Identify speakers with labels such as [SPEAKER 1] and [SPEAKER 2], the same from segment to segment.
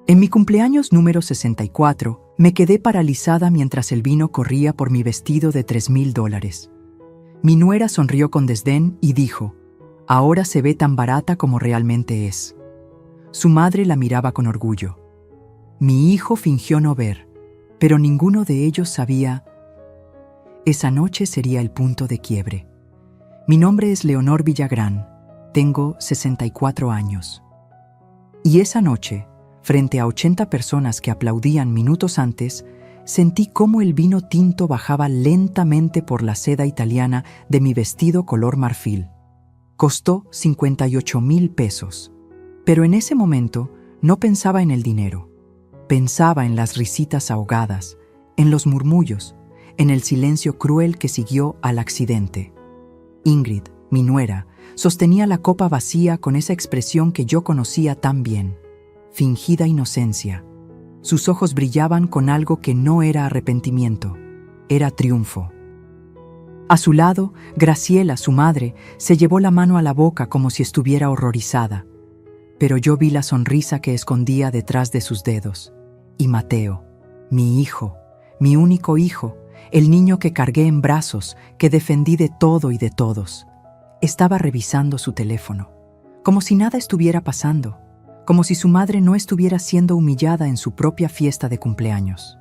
[SPEAKER 1] En mi cumpleaños número 64, me quedé paralizada mientras el vino corría por mi vestido de $3,000. Mi nuera sonrió con desdén y dijo: «Ahora se ve tan barata como realmente es». Su madre la miraba con orgullo. Mi hijo fingió no ver, pero ninguno de ellos sabía. Esa noche sería el punto de quiebre. Mi nombre es Leonor Villagrán, tengo 64 años. Y esa noche, frente a 80 personas que aplaudían minutos antes, sentí cómo el vino tinto bajaba lentamente por la seda italiana de mi vestido color marfil. Costó $58,000, pero en ese momento no pensaba en el dinero. Pensaba en las risitas ahogadas, en los murmullos, en el silencio cruel que siguió al accidente. Ingrid, mi nuera, sostenía la copa vacía con esa expresión que yo conocía tan bien, fingida inocencia. Sus ojos brillaban con algo que no era arrepentimiento, era triunfo. A su lado, Graciela, su madre, se llevó la mano a la boca como si estuviera horrorizada, pero yo vi la sonrisa que escondía detrás de sus dedos. Y Mateo, mi hijo, mi único hijo, el niño que cargué en brazos, que defendí de todo y de todos, estaba revisando su teléfono, como si nada estuviera pasando, como si su madre no estuviera siendo humillada en su propia fiesta de cumpleaños.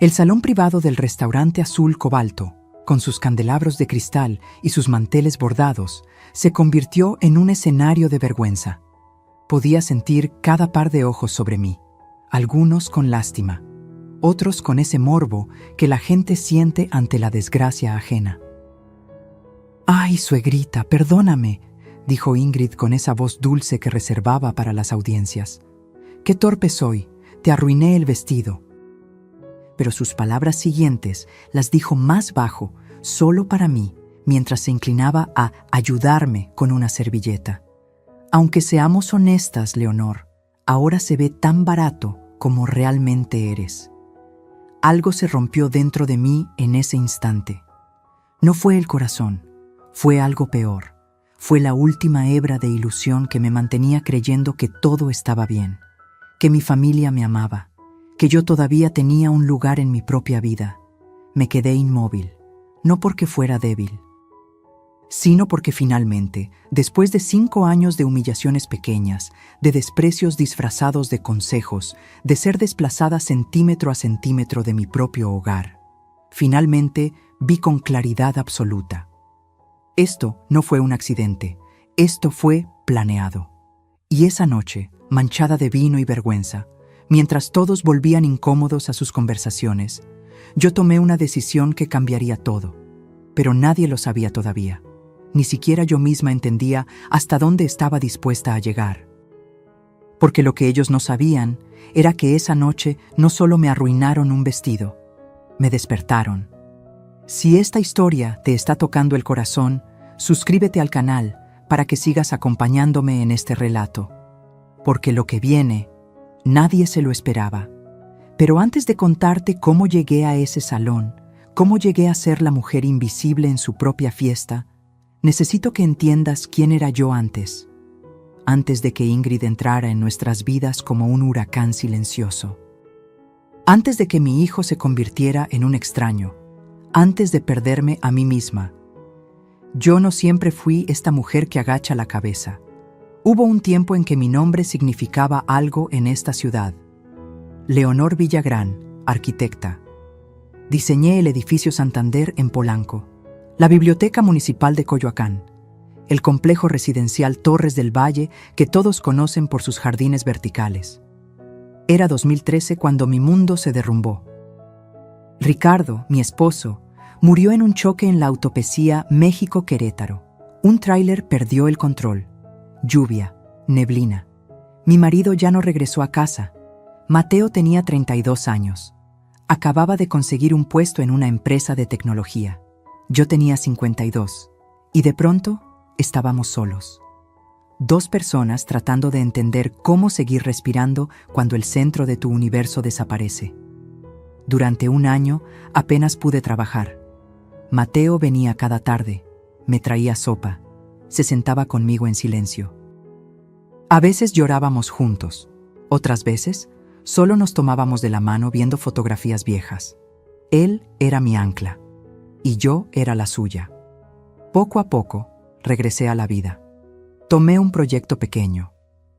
[SPEAKER 1] El salón privado del restaurante azul cobalto, con sus candelabros de cristal y sus manteles bordados, se convirtió en un escenario de vergüenza. Podía sentir cada par de ojos sobre mí, algunos con lástima, otros con ese morbo que la gente siente ante la desgracia ajena. «Ay, suegrita, perdóname», dijo Ingrid con esa voz dulce que reservaba para las audiencias. «Qué torpe soy, te arruiné el vestido». Pero sus palabras siguientes las dijo más bajo, solo para mí, mientras se inclinaba a ayudarme con una servilleta. «Aunque seamos honestas, Leonor, ahora se ve tan barato como realmente eres». Algo se rompió dentro de mí en ese instante. No fue el corazón, fue algo peor. Fue la última hebra de ilusión que me mantenía creyendo que todo estaba bien, que mi familia me amaba, que yo todavía tenía un lugar en mi propia vida. Me quedé inmóvil, no porque fuera débil, sino porque finalmente, después de 5 años de humillaciones pequeñas, de desprecios disfrazados de consejos, de ser desplazada centímetro a centímetro de mi propio hogar, finalmente vi con claridad absoluta. Esto no fue un accidente, esto fue planeado. Y esa noche, manchada de vino y vergüenza, mientras todos volvían incómodos a sus conversaciones, yo tomé una decisión que cambiaría todo, pero nadie lo sabía todavía. Ni siquiera yo misma entendía hasta dónde estaba dispuesta a llegar. Porque lo que ellos no sabían era que esa noche no solo me arruinaron un vestido, me despertaron. Si esta historia te está tocando el corazón, suscríbete al canal para que sigas acompañándome en este relato. Porque lo que viene, nadie se lo esperaba. Pero antes de contarte cómo llegué a ese salón, cómo llegué a ser la mujer invisible en su propia fiesta, necesito que entiendas quién era yo antes de que Ingrid entrara en nuestras vidas como un huracán silencioso. Antes de que mi hijo se convirtiera en un extraño, antes de perderme a mí misma. Yo no siempre fui esta mujer que agacha la cabeza. Hubo un tiempo en que mi nombre significaba algo en esta ciudad. Leonor Villagrán, arquitecta. Diseñé el edificio Santander en Polanco, la Biblioteca Municipal de Coyoacán, el complejo residencial Torres del Valle que todos conocen por sus jardines verticales. Era 2013 cuando mi mundo se derrumbó. Ricardo, mi esposo, murió en un choque en la autopista México-Querétaro. Un tráiler perdió el control. Lluvia, neblina. Mi marido ya no regresó a casa. Mateo tenía 32 años. Acababa de conseguir un puesto en una empresa de tecnología. Yo tenía 52. Y de pronto, estábamos solos. 2 personas tratando de entender cómo seguir respirando cuando el centro de tu universo desaparece. Durante 1 año, apenas pude trabajar. Mateo venía cada tarde, me traía sopa, se sentaba conmigo en silencio. A veces llorábamos juntos, Otras veces, solo nos tomábamos de la mano viendo fotografías viejas. Él era mi ancla, y yo era la suya. Poco a poco, regresé a la vida. Tomé un proyecto pequeño,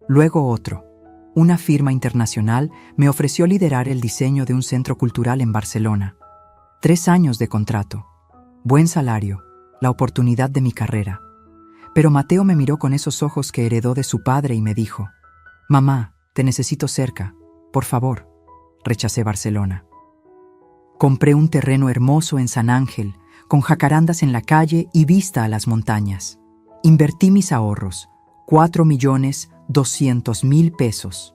[SPEAKER 1] luego otro. Una firma internacional me ofreció liderar el diseño de un centro cultural en Barcelona. 3 años de contrato, buen salario, la oportunidad de mi carrera. Pero Mateo me miró con esos ojos que heredó de su padre y me dijo: «Mamá, te necesito cerca, por favor». Rechacé Barcelona. Compré un terreno hermoso en San Ángel, con jacarandas en la calle y vista a las montañas. Invertí mis ahorros, 4.200.000 pesos.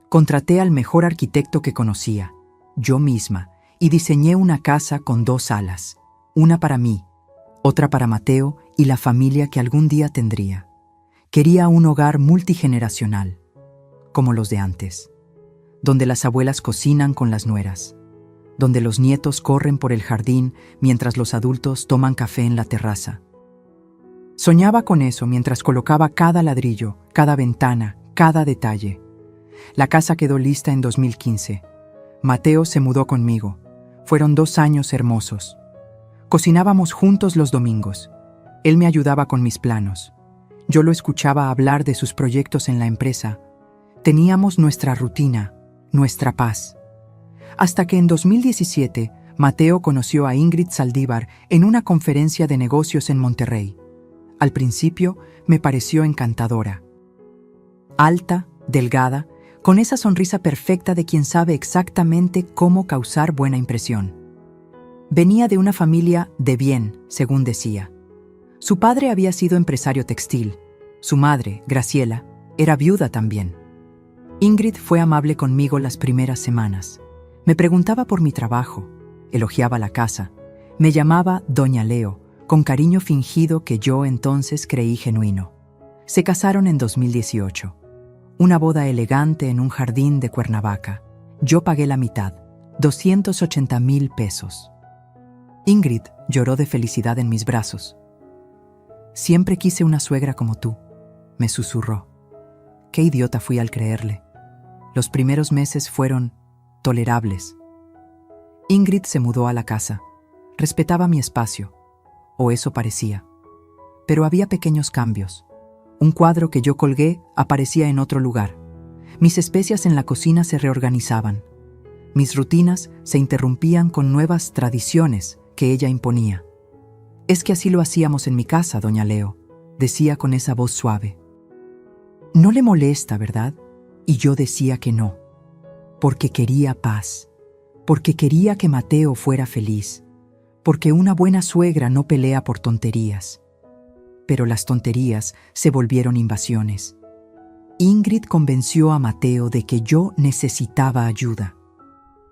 [SPEAKER 1] Contraté al mejor arquitecto que conocía, yo misma, y diseñé una casa con 2 salas, una para mí, otra para Mateo y la familia que algún día tendría. Quería un hogar multigeneracional, como los de antes, donde las abuelas cocinan con las nueras, donde los nietos corren por el jardín mientras los adultos toman café en la terraza. Soñaba con eso mientras colocaba cada ladrillo, cada ventana, cada detalle. La casa quedó lista en 2015. Mateo se mudó conmigo. Fueron 2 años hermosos. Cocinábamos juntos los domingos. Él me ayudaba con mis planos. Yo lo escuchaba hablar de sus proyectos en la empresa. Teníamos nuestra rutina, nuestra paz. Hasta que en 2017, Mateo conoció a Ingrid Saldívar en una conferencia de negocios en Monterrey. Al principio, me pareció encantadora. Alta, delgada, con esa sonrisa perfecta de quien sabe exactamente cómo causar buena impresión. Venía de una familia de bien, según decía. Su padre había sido empresario textil. Su madre, Graciela, era viuda también. Ingrid fue amable conmigo las primeras semanas. Me preguntaba por mi trabajo, elogiaba la casa, me llamaba Doña Leo, con cariño fingido que yo entonces creí genuino. Se casaron en 2018. Una boda elegante en un jardín de Cuernavaca. Yo pagué la mitad, 280.000 pesos. Ingrid lloró de felicidad en mis brazos. «Siempre quise una suegra como tú», me susurró. Qué idiota fui al creerle. Los primeros meses fueron tolerables. Ingrid se mudó a la casa. Respetaba mi espacio, o eso parecía. Pero había pequeños cambios. Un cuadro que yo colgué aparecía en otro lugar. Mis especias en la cocina se reorganizaban. Mis rutinas se interrumpían con nuevas tradiciones que ella imponía. «Es que así lo hacíamos en mi casa, doña Leo», decía con esa voz suave. «No le molesta, ¿verdad?». Y yo decía que no, porque quería paz, porque quería que Mateo fuera feliz, porque una buena suegra no pelea por tonterías. Pero las tonterías se volvieron invasiones. Ingrid convenció a Mateo de que yo necesitaba ayuda,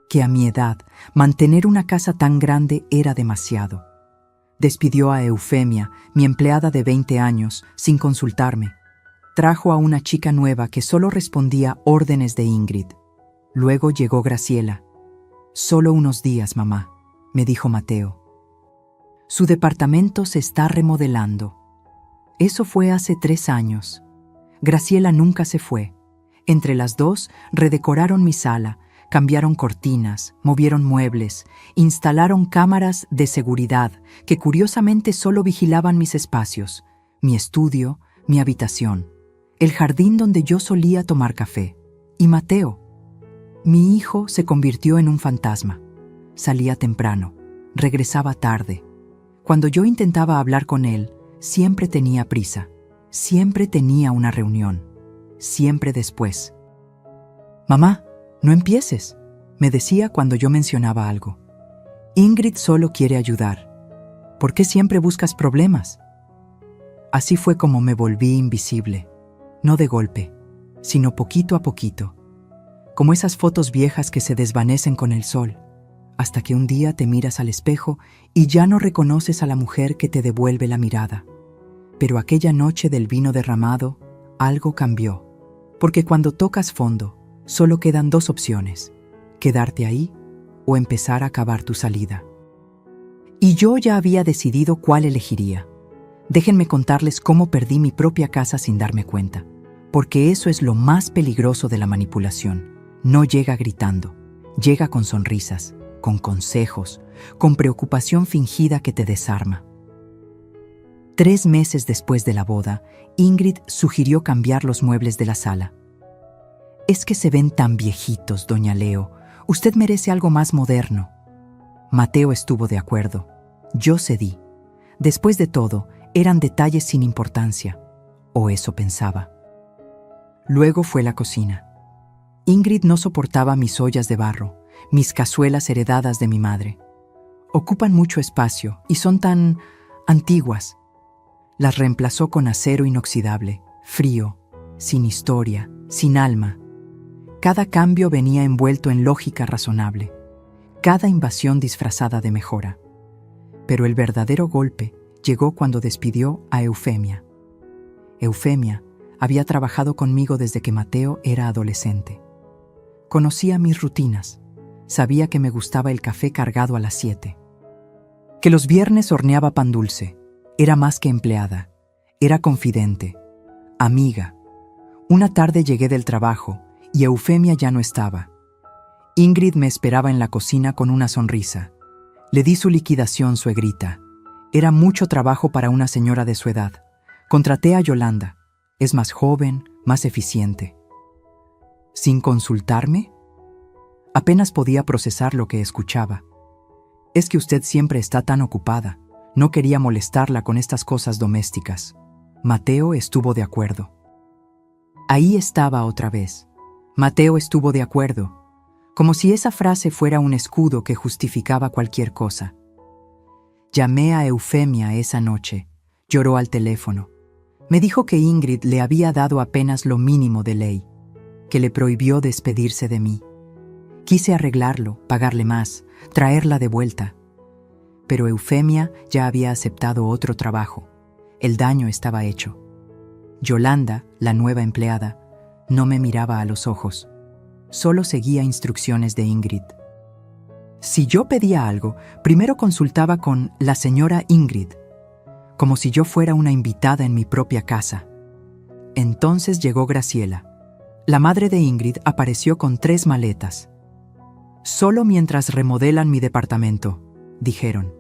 [SPEAKER 1] que a mi edad mantener una casa tan grande era demasiado. Despidió a Eufemia, mi empleada de 20 años, sin consultarme. Trajo a una chica nueva que solo respondía órdenes de Ingrid. Luego llegó Graciela. «Solo unos días, mamá», me dijo Mateo. «Su departamento se está remodelando». Eso fue hace 3 años. Graciela nunca se fue. Entre las dos redecoraron mi sala, cambiaron cortinas, movieron muebles, instalaron cámaras de seguridad que curiosamente solo vigilaban mis espacios, mi estudio, mi habitación, el jardín donde yo solía tomar café. Y Mateo, mi hijo, se convirtió en un fantasma. Salía temprano, regresaba tarde. Cuando yo intentaba hablar con él, siempre tenía prisa, siempre tenía una reunión, siempre después. «Mamá, no empieces», me decía cuando yo mencionaba algo. «Ingrid solo quiere ayudar. ¿Por qué siempre buscas problemas?». Así fue como me volví invisible, no de golpe, sino poquito a poquito, como esas fotos viejas que se desvanecen con el sol, hasta que un día te miras al espejo y ya no reconoces a la mujer que te devuelve la mirada. Pero aquella noche del vino derramado, algo cambió, porque cuando tocas fondo, solo quedan 2 opciones: quedarte ahí o empezar a acabar tu salida. Y yo ya había decidido cuál elegiría. Déjenme contarles cómo perdí mi propia casa sin darme cuenta. porque eso es lo más peligroso de la manipulación. No llega gritando, llega con sonrisas, con consejos, con preocupación fingida que te desarma. 3 meses después de la boda, Ingrid sugirió cambiar los muebles de la sala. «Es que se ven tan viejitos, doña Leo. Usted merece algo más moderno». Mateo estuvo de acuerdo. Yo cedí. Después de todo, eran detalles sin importancia, o eso pensaba. Luego fue la cocina. Ingrid no soportaba mis ollas de barro, mis cazuelas heredadas de mi madre. Ocupan mucho espacio y son tan antiguas. Las reemplazó con acero inoxidable, frío, sin historia, sin alma. Cada cambio venía envuelto en lógica razonable, cada invasión disfrazada de mejora. Pero el verdadero golpe llegó cuando despidió a Eufemia. Eufemia había trabajado conmigo desde que Mateo era adolescente. Conocía mis rutinas, sabía que me gustaba el café cargado a las 7. Que los viernes horneaba pan dulce. Era más que empleada, era confidente, amiga. Una tarde llegué del trabajo y Eufemia ya no estaba. Ingrid me esperaba en la cocina con una sonrisa. Le di su liquidación, suegrita. Era mucho trabajo para una señora de su edad. Contraté a Yolanda. Es más joven, más eficiente. ¿Sin consultarme? Apenas podía procesar lo que escuchaba. Es que usted siempre está tan ocupada. No quería molestarla con estas cosas domésticas. Mateo estuvo de acuerdo. Ahí estaba otra vez. Mateo estuvo de acuerdo, como si esa frase fuera un escudo que justificaba cualquier cosa. Llamé a Eufemia esa noche. Lloró al teléfono. Me dijo que Ingrid le había dado apenas lo mínimo de ley, que le prohibió despedirse de mí. Quise arreglarlo, pagarle más, traerla de vuelta. Pero Eufemia ya había aceptado otro trabajo. El daño estaba hecho. Yolanda, la nueva empleada, no me miraba a los ojos. Solo seguía instrucciones de Ingrid. Si yo pedía algo, primero consultaba con la señora Ingrid, como si yo fuera una invitada en mi propia casa. Entonces llegó Graciela. La madre de Ingrid apareció con 3 maletas. «Solo mientras remodelan mi departamento», dijeron.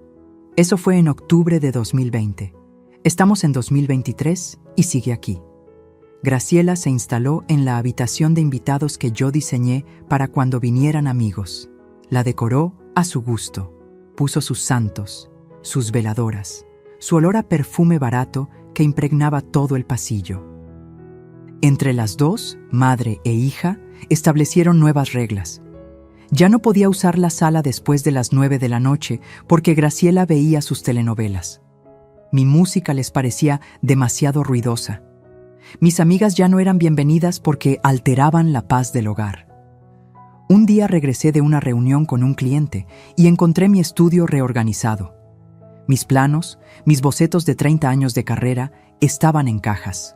[SPEAKER 1] Eso fue en octubre de 2020. Estamos en 2023 y sigue aquí. Graciela se instaló en la habitación de invitados que yo diseñé para cuando vinieran amigos. La decoró a su gusto. Puso sus santos, sus veladoras, su olor a perfume barato que impregnaba todo el pasillo. Entre las dos, madre e hija, establecieron nuevas reglas. Ya no podía usar la sala después de las 9 de la noche porque Graciela veía sus telenovelas. Mi música les parecía demasiado ruidosa. Mis amigas ya no eran bienvenidas porque alteraban la paz del hogar. Un día regresé de una reunión con un cliente y encontré mi estudio reorganizado. Mis planos, mis bocetos de 30 años de carrera, estaban en cajas.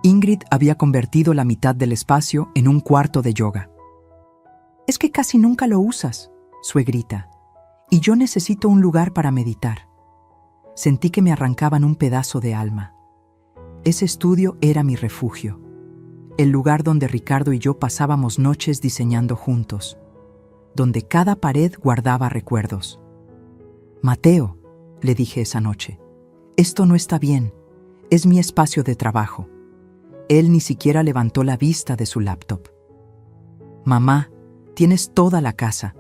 [SPEAKER 1] Ingrid había convertido la mitad del espacio en un cuarto de yoga. «Es que casi nunca lo usas», suegrita, «y yo necesito un lugar para meditar». Sentí que me arrancaban un pedazo de alma. Ese estudio era mi refugio, el lugar donde Ricardo y yo pasábamos noches diseñando juntos, donde cada pared guardaba recuerdos. «Mateo», le dije esa noche, «esto no está bien, es mi espacio de trabajo». Él ni siquiera levantó la vista de su laptop. «Mamá, tienes toda la casa.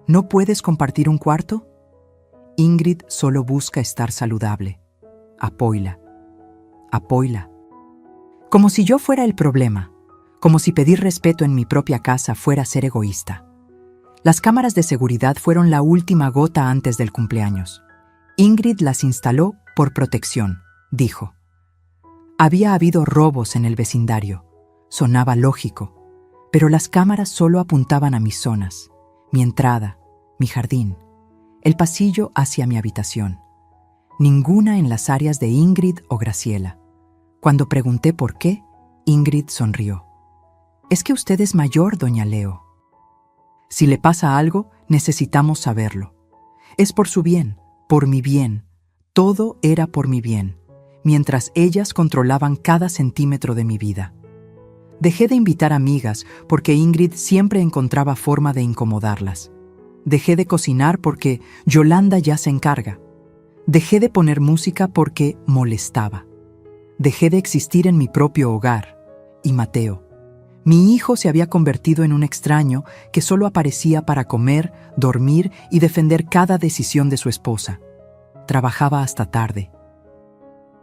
[SPEAKER 1] ¿No puedes compartir un cuarto?» Ingrid solo busca estar saludable. Apóyala. Apóyala. Como si yo fuera el problema. Como si pedir respeto en mi propia casa fuera ser egoísta. Las cámaras de seguridad fueron la última gota antes del cumpleaños. Ingrid las instaló por protección, dijo. Había habido robos en el vecindario. Sonaba lógico. Pero las cámaras solo apuntaban a mis zonas, mi entrada, mi jardín, el pasillo hacia mi habitación. Ninguna en las áreas de Ingrid o Graciela. Cuando pregunté por qué, Ingrid sonrió. «Es que usted es mayor, doña Leo. Si le pasa algo, necesitamos saberlo. Es por su bien, por mi bien. Todo era por mi bien, mientras ellas controlaban cada centímetro de mi vida». Dejé de invitar amigas porque Ingrid siempre encontraba forma de incomodarlas. Dejé de cocinar porque Yolanda ya se encarga. Dejé de poner música porque molestaba. Dejé de existir en mi propio hogar. Y Mateo, mi hijo, se había convertido en un extraño que solo aparecía para comer, dormir y defender cada decisión de su esposa. Trabajaba hasta tarde.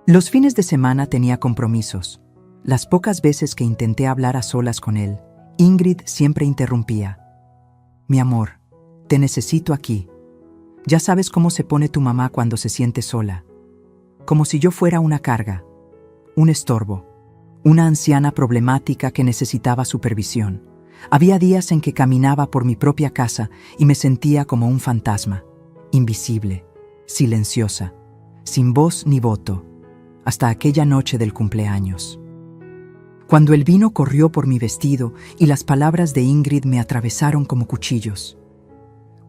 [SPEAKER 1] Los fines de semana tenía compromisos. Las pocas veces que intenté hablar a solas con él, Ingrid siempre interrumpía. Mi amor, te necesito aquí. Ya sabes cómo se pone tu mamá cuando se siente sola. Como si yo fuera una carga, un estorbo, una anciana problemática que necesitaba supervisión. Había días en que caminaba por mi propia casa y me sentía como un fantasma, invisible, silenciosa, sin voz ni voto, hasta aquella noche del cumpleaños. Cuando el vino corrió por mi vestido y las palabras de Ingrid me atravesaron como cuchillos.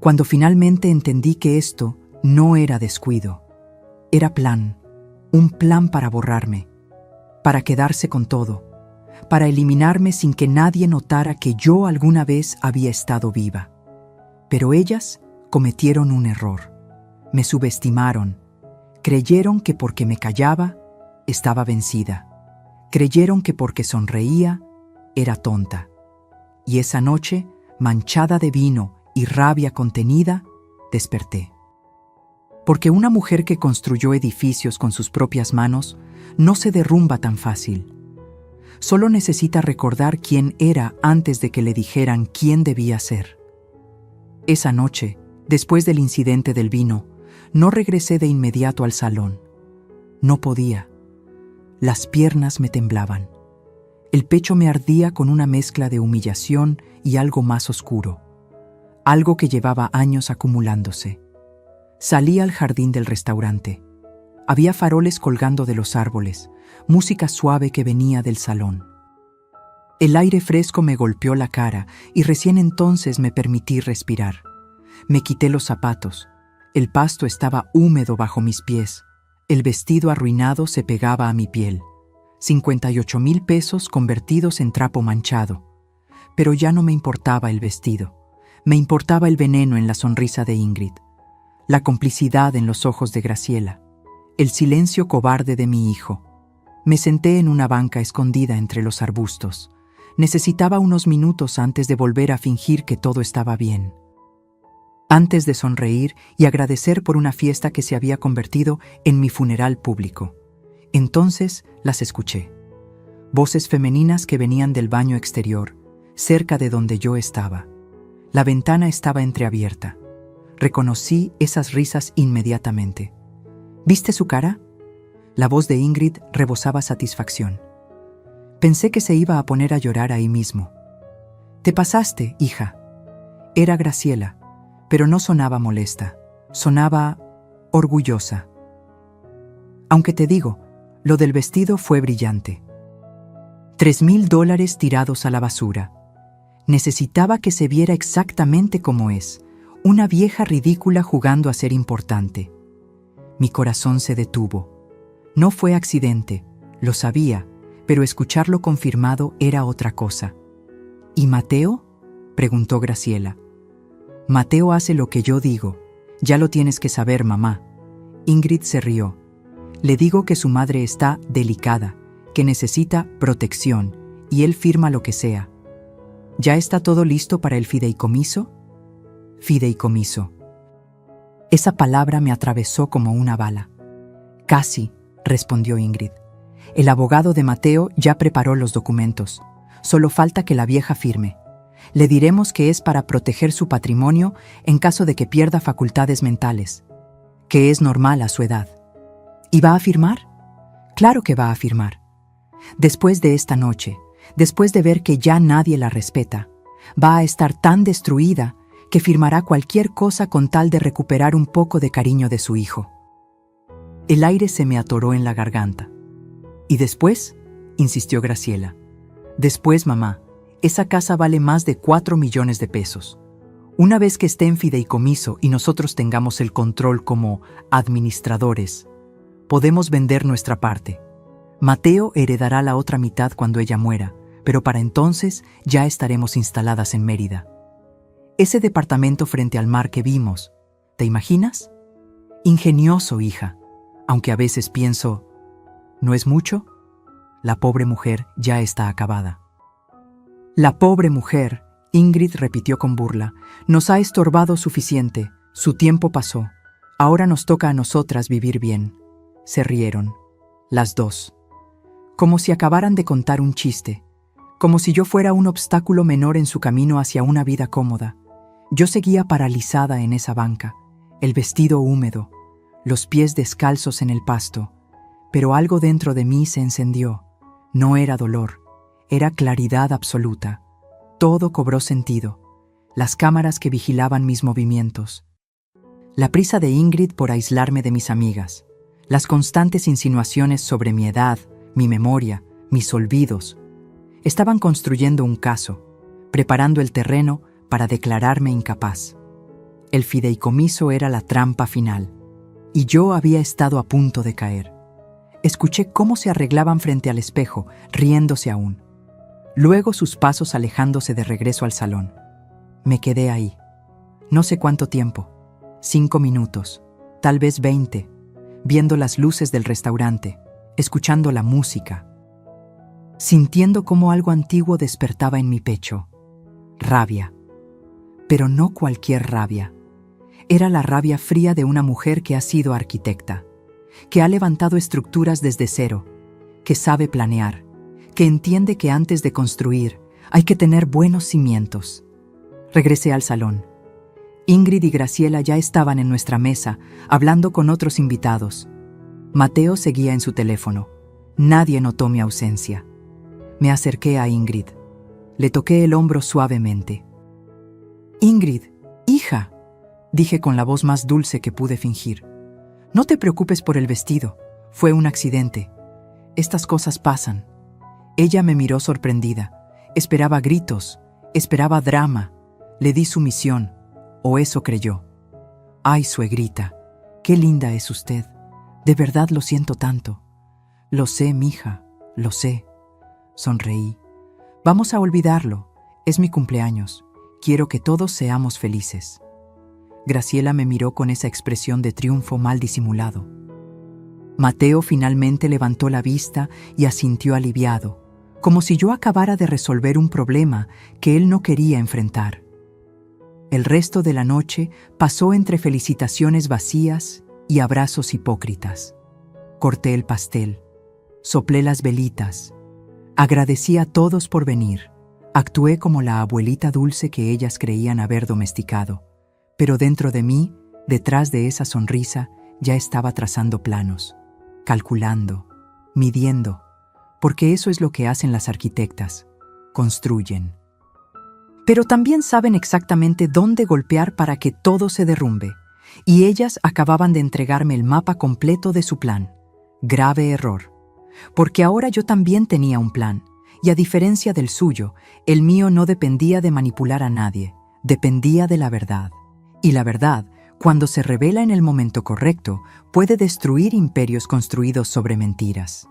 [SPEAKER 1] Cuando finalmente entendí que esto no era descuido, era plan, un plan para borrarme, para quedarse con todo, para eliminarme sin que nadie notara que yo alguna vez había estado viva. Pero ellas cometieron un error. Me subestimaron. Creyeron que porque me callaba, estaba vencida. Creyeron que porque sonreía, era tonta. Y esa noche, manchada de vino y rabia contenida, desperté. Porque una mujer que construyó edificios con sus propias manos no se derrumba tan fácil. Solo necesita recordar quién era antes de que le dijeran quién debía ser. Esa noche, después del incidente del vino, no regresé de inmediato al salón. No podía. Las piernas me temblaban. El pecho me ardía con una mezcla de humillación y algo más oscuro. Algo que llevaba años acumulándose. Salí al jardín del restaurante. Había faroles colgando de los árboles, música suave que venía del salón. El aire fresco me golpeó la cara y recién entonces me permití respirar. Me quité los zapatos. El pasto estaba húmedo bajo mis pies. El vestido arruinado se pegaba a mi piel. 58,000 pesos convertidos en trapo manchado. Pero ya no me importaba el vestido. Me importaba el veneno en la sonrisa de Ingrid, la complicidad en los ojos de Graciela, el silencio cobarde de mi hijo. Me senté en una banca escondida entre los arbustos. Necesitaba unos minutos antes de volver a fingir que todo estaba bien. Antes de sonreír y agradecer por una fiesta que se había convertido en mi funeral público. Entonces las escuché. Voces femeninas que venían del baño exterior, cerca de donde yo estaba. La ventana estaba entreabierta. Reconocí esas risas inmediatamente. ¿Viste su cara? La voz de Ingrid rebosaba satisfacción. Pensé que se iba a poner a llorar ahí mismo. «Te pasaste, hija». Era Graciela, pero no sonaba molesta. Sonaba orgullosa. Aunque te digo, lo del vestido fue brillante. $3,000 tirados a la basura. Necesitaba que se viera exactamente como es, una vieja ridícula jugando a ser importante. Mi corazón se detuvo. No fue accidente, lo sabía, pero escucharlo confirmado era otra cosa. ¿Y Mateo?, preguntó Graciela. Mateo hace lo que yo digo. Ya lo tienes que saber, mamá. Ingrid se rió. Le digo que su madre está delicada, que necesita protección, y él firma lo que sea. ¿Ya está todo listo para el fideicomiso? Fideicomiso. Esa palabra me atravesó como una bala. Casi, respondió Ingrid. El abogado de Mateo ya preparó los documentos. Solo falta que la vieja firme. Le diremos que es para proteger su patrimonio en caso de que pierda facultades mentales, que es normal a su edad. ¿Y va a firmar? Claro que va a firmar. Después de esta noche, después de ver que ya nadie la respeta, va a estar tan destruida que firmará cualquier cosa con tal de recuperar un poco de cariño de su hijo. El aire se me atoró en la garganta. ¿Y después?, insistió Graciela. Después, mamá, esa casa vale más de 4 millones de pesos. Una vez que esté en fideicomiso y nosotros tengamos el control como administradores, podemos vender nuestra parte. Mateo heredará la otra mitad cuando ella muera, pero para entonces ya estaremos instaladas en Mérida. Ese departamento frente al mar que vimos, ¿te imaginas? Ingenioso, hija, aunque a veces pienso, ¿no es mucho? La pobre mujer ya está acabada. La pobre mujer, Ingrid repitió con burla, nos ha estorbado suficiente, su tiempo pasó, ahora nos toca a nosotras vivir bien. Se rieron, las dos, como si acabaran de contar un chiste, como si yo fuera un obstáculo menor en su camino hacia una vida cómoda. Yo seguía paralizada en esa banca, el vestido húmedo, los pies descalzos en el pasto, pero algo dentro de mí se encendió. No era dolor, era claridad absoluta. Todo cobró sentido, las cámaras que vigilaban mis movimientos, la prisa de Ingrid por aislarme de mis amigas, las constantes insinuaciones sobre mi edad, mi memoria, mis olvidos. Estaban construyendo un caso, preparando el terreno para declararme incapaz. El fideicomiso era la trampa final, y yo había estado a punto de caer. Escuché cómo se arreglaban frente al espejo, riéndose aún. Luego sus pasos alejándose de regreso al salón. Me quedé ahí. No sé cuánto tiempo. 5 minutos, tal vez 20, viendo las luces del restaurante, escuchando la música, sintiendo cómo algo antiguo despertaba en mi pecho. Rabia. Pero no cualquier rabia. Era la rabia fría de una mujer que ha sido arquitecta, que ha levantado estructuras desde cero, que sabe planear, que entiende que antes de construir hay que tener buenos cimientos. Regresé al salón. Ingrid y Graciela ya estaban en nuestra mesa, hablando con otros invitados. Mateo seguía en su teléfono. Nadie notó mi ausencia. Me acerqué a Ingrid. Le toqué el hombro suavemente. «Ingrid, hija», dije con la voz más dulce que pude fingir. «No te preocupes por el vestido. Fue un accidente. Estas cosas pasan». Ella me miró sorprendida. Esperaba gritos, esperaba drama. Le di sumisión, o eso creyó. «Ay, suegrita, qué linda es usted. De verdad lo siento tanto». «Lo sé, mija, lo sé». Sonreí. «Vamos a olvidarlo. Es mi cumpleaños. Quiero que todos seamos felices». Graciela me miró con esa expresión de triunfo mal disimulado. Mateo finalmente levantó la vista y asintió aliviado, como si yo acabara de resolver un problema que él no quería enfrentar. El resto de la noche pasó entre felicitaciones vacías y abrazos hipócritas. Corté el pastel, soplé las velitas, agradecí a todos por venir, actué como la abuelita dulce que ellas creían haber domesticado, pero dentro de mí, detrás de esa sonrisa, ya estaba trazando planos, calculando, midiendo, porque eso es lo que hacen las arquitectas, construyen. Pero también saben exactamente dónde golpear para que todo se derrumbe, y ellas acababan de entregarme el mapa completo de su plan. Grave error, porque ahora yo también tenía un plan, y a diferencia del suyo, el mío no dependía de manipular a nadie, dependía de la verdad. Y la verdad, cuando se revela en el momento correcto, puede destruir imperios construidos sobre mentiras.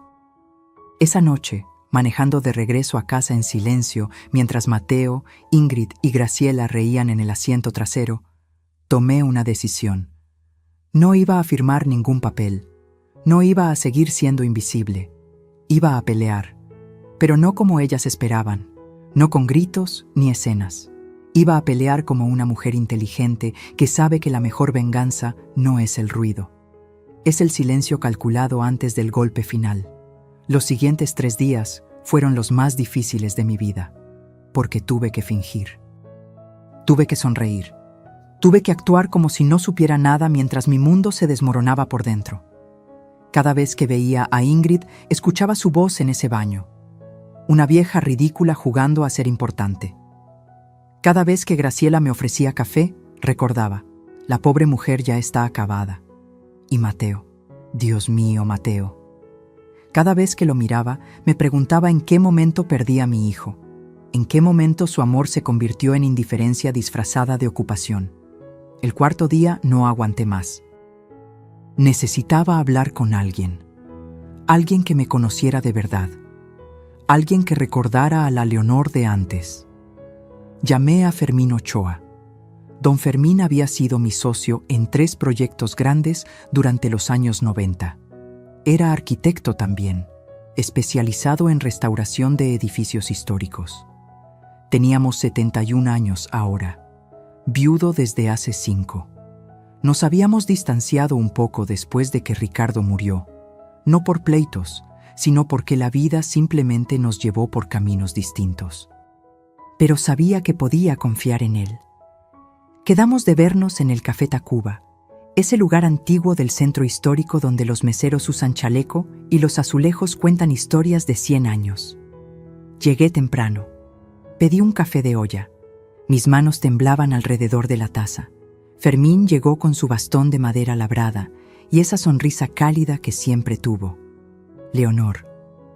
[SPEAKER 1] Esa noche, manejando de regreso a casa en silencio, mientras Mateo, Ingrid y Graciela reían en el asiento trasero, tomé una decisión. No iba a firmar ningún papel, no iba a seguir siendo invisible, iba a pelear, pero no como ellas esperaban, no con gritos ni escenas. Iba a pelear como una mujer inteligente que sabe que la mejor venganza no es el ruido. Es el silencio calculado antes del golpe final. Los siguientes 3 días fueron los más difíciles de mi vida, porque tuve que fingir. Tuve que sonreír. Tuve que actuar como si no supiera nada mientras mi mundo se desmoronaba por dentro. Cada vez que veía a Ingrid, escuchaba su voz en ese baño. Una vieja ridícula jugando a ser importante. Cada vez que Graciela me ofrecía café, recordaba, la pobre mujer ya está acabada. Y Mateo, Dios mío, Mateo. Cada vez que lo miraba, me preguntaba en qué momento perdí a mi hijo, en qué momento su amor se convirtió en indiferencia disfrazada de ocupación. El 4.º día no aguanté más. Necesitaba hablar con alguien que me conociera de verdad, alguien que recordara a la Leonor de antes. Llamé a Fermín Ochoa. Don Fermín había sido mi socio en 3 proyectos grandes durante los años 90. Era arquitecto también, especializado en restauración de edificios históricos. Teníamos 71 años ahora, viudo desde hace 5. Nos habíamos distanciado un poco después de que Ricardo murió, no por pleitos, sino porque la vida simplemente nos llevó por caminos distintos. Pero sabía que podía confiar en él. Quedamos de vernos en el Café Tacuba, ese lugar antiguo del centro histórico donde los meseros usan chaleco y los azulejos cuentan historias de 100 años. Llegué temprano. Pedí un café de olla. Mis manos temblaban alrededor de la taza. Fermín llegó con su bastón de madera labrada y esa sonrisa cálida que siempre tuvo. Leonor,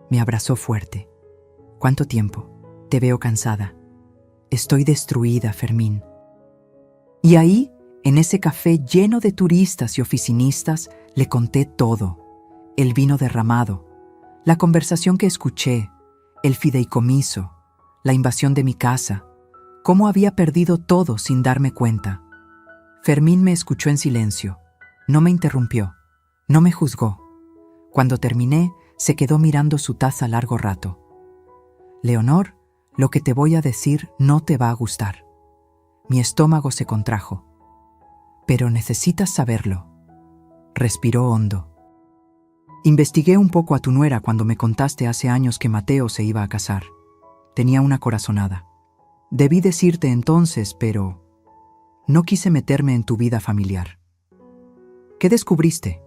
[SPEAKER 1] me abrazó fuerte. ¿Cuánto tiempo? Te veo cansada. Estoy destruida, Fermín. Y ahí, en ese café lleno de turistas y oficinistas, le conté todo. El vino derramado, la conversación que escuché, el fideicomiso, la invasión de mi casa, cómo había perdido todo sin darme cuenta. Fermín me escuchó en silencio, no me interrumpió, no me juzgó. Cuando terminé, se quedó mirando su taza largo rato. Leonor, lo que te voy a decir no te va a gustar. Mi estómago se contrajo. Pero necesitas saberlo. Respiró hondo. Investigué un poco a tu nuera cuando me contaste hace años que Mateo se iba a casar. Tenía una corazonada. Debí decirte entonces, pero no quise meterme en tu vida familiar. ¿Qué descubriste?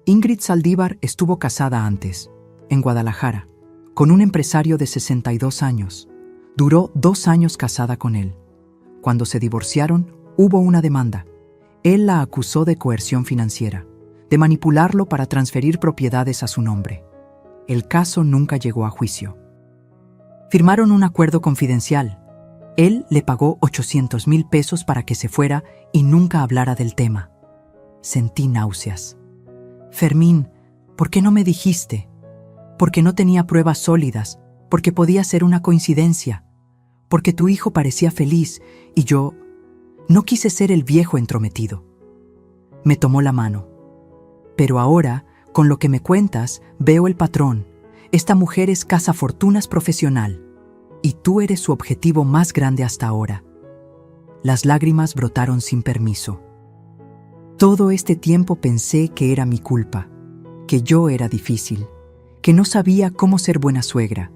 [SPEAKER 1] Ingrid Saldívar estuvo casada antes, en Guadalajara, con un empresario de 62 años. Duró 2 años casada con él. Cuando se divorciaron, hubo una demanda. Él la acusó de coerción financiera, de manipularlo para transferir propiedades a su nombre. El caso nunca llegó a juicio. Firmaron un acuerdo confidencial. Él le pagó 800,000 pesos para que se fuera y nunca hablara del tema. Sentí náuseas. Fermín, ¿por qué no me dijiste? Porque no tenía pruebas sólidas, porque podía ser una coincidencia, porque tu hijo parecía feliz y yo no quise ser el viejo entrometido. Me tomó la mano. Pero ahora, con lo que me cuentas, veo el patrón. Esta mujer es cazafortunas profesional y tú eres su objetivo más grande hasta ahora. Las lágrimas brotaron sin permiso. Todo este tiempo pensé que era mi culpa, que yo era difícil, que no sabía cómo ser buena suegra,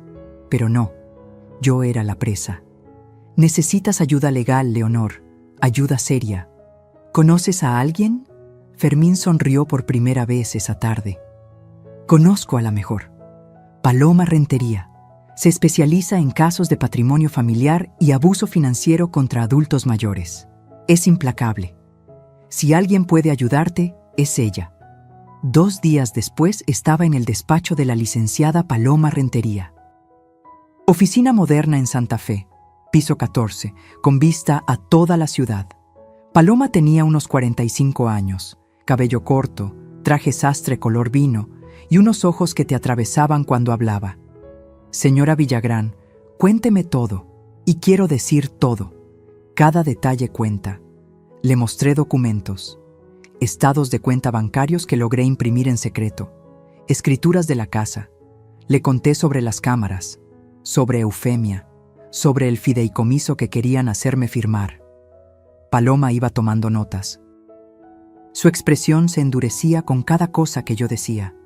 [SPEAKER 1] pero no, yo era la presa. Necesitas ayuda legal, Leonor, ayuda seria. ¿Conoces a alguien? Fermín sonrió por primera vez esa tarde. Conozco a la mejor. Paloma Rentería. Se especializa en casos de patrimonio familiar y abuso financiero contra adultos mayores. Es implacable. Si alguien puede ayudarte, es ella. 2 días después estaba en el despacho de la licenciada Paloma Rentería. Oficina moderna en Santa Fe, piso 14, con vista a toda la ciudad. Paloma tenía unos 45 años, cabello corto, traje sastre color vino y unos ojos que te atravesaban cuando hablaba. Señora Villagrán, cuénteme todo, y quiero decir todo. Cada detalle cuenta. Le mostré documentos, estados de cuenta bancarios que logré imprimir en secreto, escrituras de la casa. Le conté sobre las cámaras, sobre Eufemia, sobre el fideicomiso que querían hacerme firmar. Paloma iba tomando notas. Su expresión se endurecía con cada cosa que yo decía.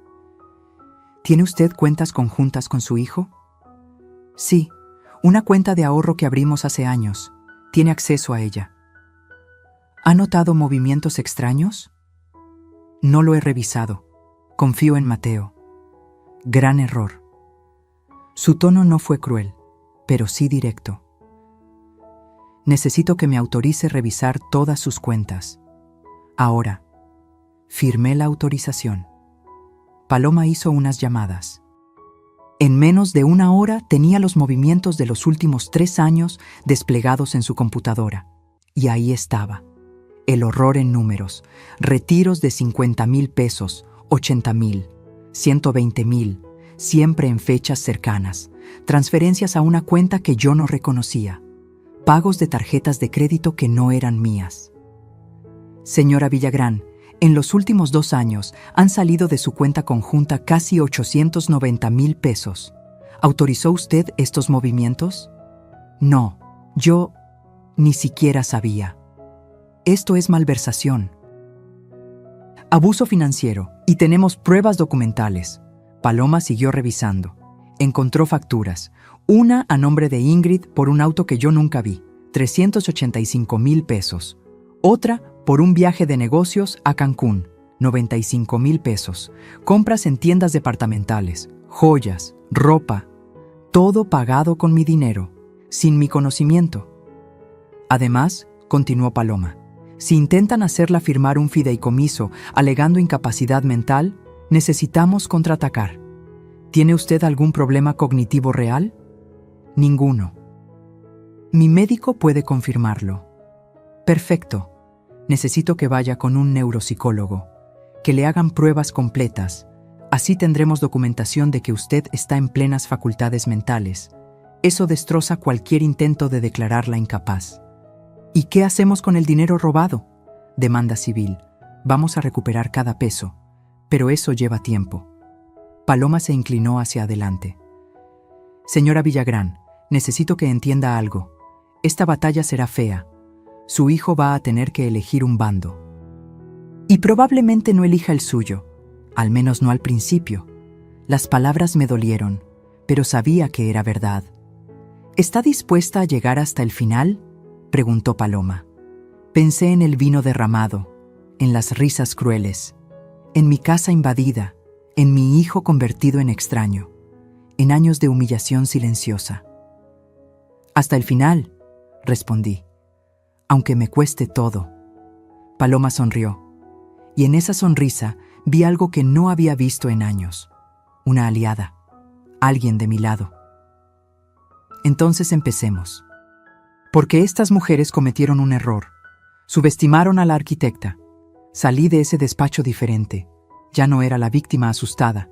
[SPEAKER 1] ¿Tiene usted cuentas conjuntas con su hijo? Sí, una cuenta de ahorro que abrimos hace años. Tiene acceso a ella. ¿Ha notado movimientos extraños? No lo he revisado. Confío en Mateo. Gran error. Su tono no fue cruel, pero sí directo. Necesito que me autorice revisar todas sus cuentas. Ahora. Firmé la autorización. Paloma hizo unas llamadas. En menos de 1 hora tenía los movimientos de los últimos 3 años desplegados en su computadora. Y ahí estaba. El horror en números. Retiros de 50,000 pesos, 80,000, 120,000, siempre en fechas cercanas, transferencias a una cuenta que yo no reconocía, pagos de tarjetas de crédito que no eran mías. Señora Villagrán, en los últimos 2 años han salido de su cuenta conjunta casi 890,000 pesos. ¿Autorizó usted estos movimientos? No, yo ni siquiera sabía. Esto es malversación. Abuso financiero, y tenemos pruebas documentales. Paloma siguió revisando. Encontró facturas. Una a nombre de Ingrid por un auto que yo nunca vi, 385,000 pesos. Otra por un viaje de negocios a Cancún, 95,000 pesos. Compras en tiendas departamentales, joyas, ropa. Todo pagado con mi dinero, sin mi conocimiento. Además, continuó Paloma, si intentan hacerla firmar un fideicomiso alegando incapacidad mental, necesitamos contraatacar. ¿Tiene usted algún problema cognitivo real? Ninguno. Mi médico puede confirmarlo. Perfecto. Necesito que vaya con un neuropsicólogo, que le hagan pruebas completas. Así tendremos documentación de que usted está en plenas facultades mentales. Eso destroza cualquier intento de declararla incapaz. ¿Y qué hacemos con el dinero robado? Demanda civil. Vamos a recuperar cada peso, pero eso lleva tiempo. Paloma se inclinó hacia adelante. Señora Villagrán, necesito que entienda algo. Esta batalla será fea. Su hijo va a tener que elegir un bando. Y probablemente no elija el suyo, al menos no al principio. Las palabras me dolieron, pero sabía que era verdad. ¿Está dispuesta a llegar hasta el final?, preguntó Paloma. Pensé en el vino derramado, en las risas crueles, en mi casa invadida, en mi hijo convertido en extraño, en años de humillación silenciosa. Hasta el final, respondí, aunque me cueste todo. Paloma sonrió, y en esa sonrisa vi algo que no había visto en años, una aliada, alguien de mi lado. Entonces empecemos. Porque estas mujeres cometieron un error. Subestimaron a la arquitecta. Salí de ese despacho diferente. Ya no era la víctima asustada.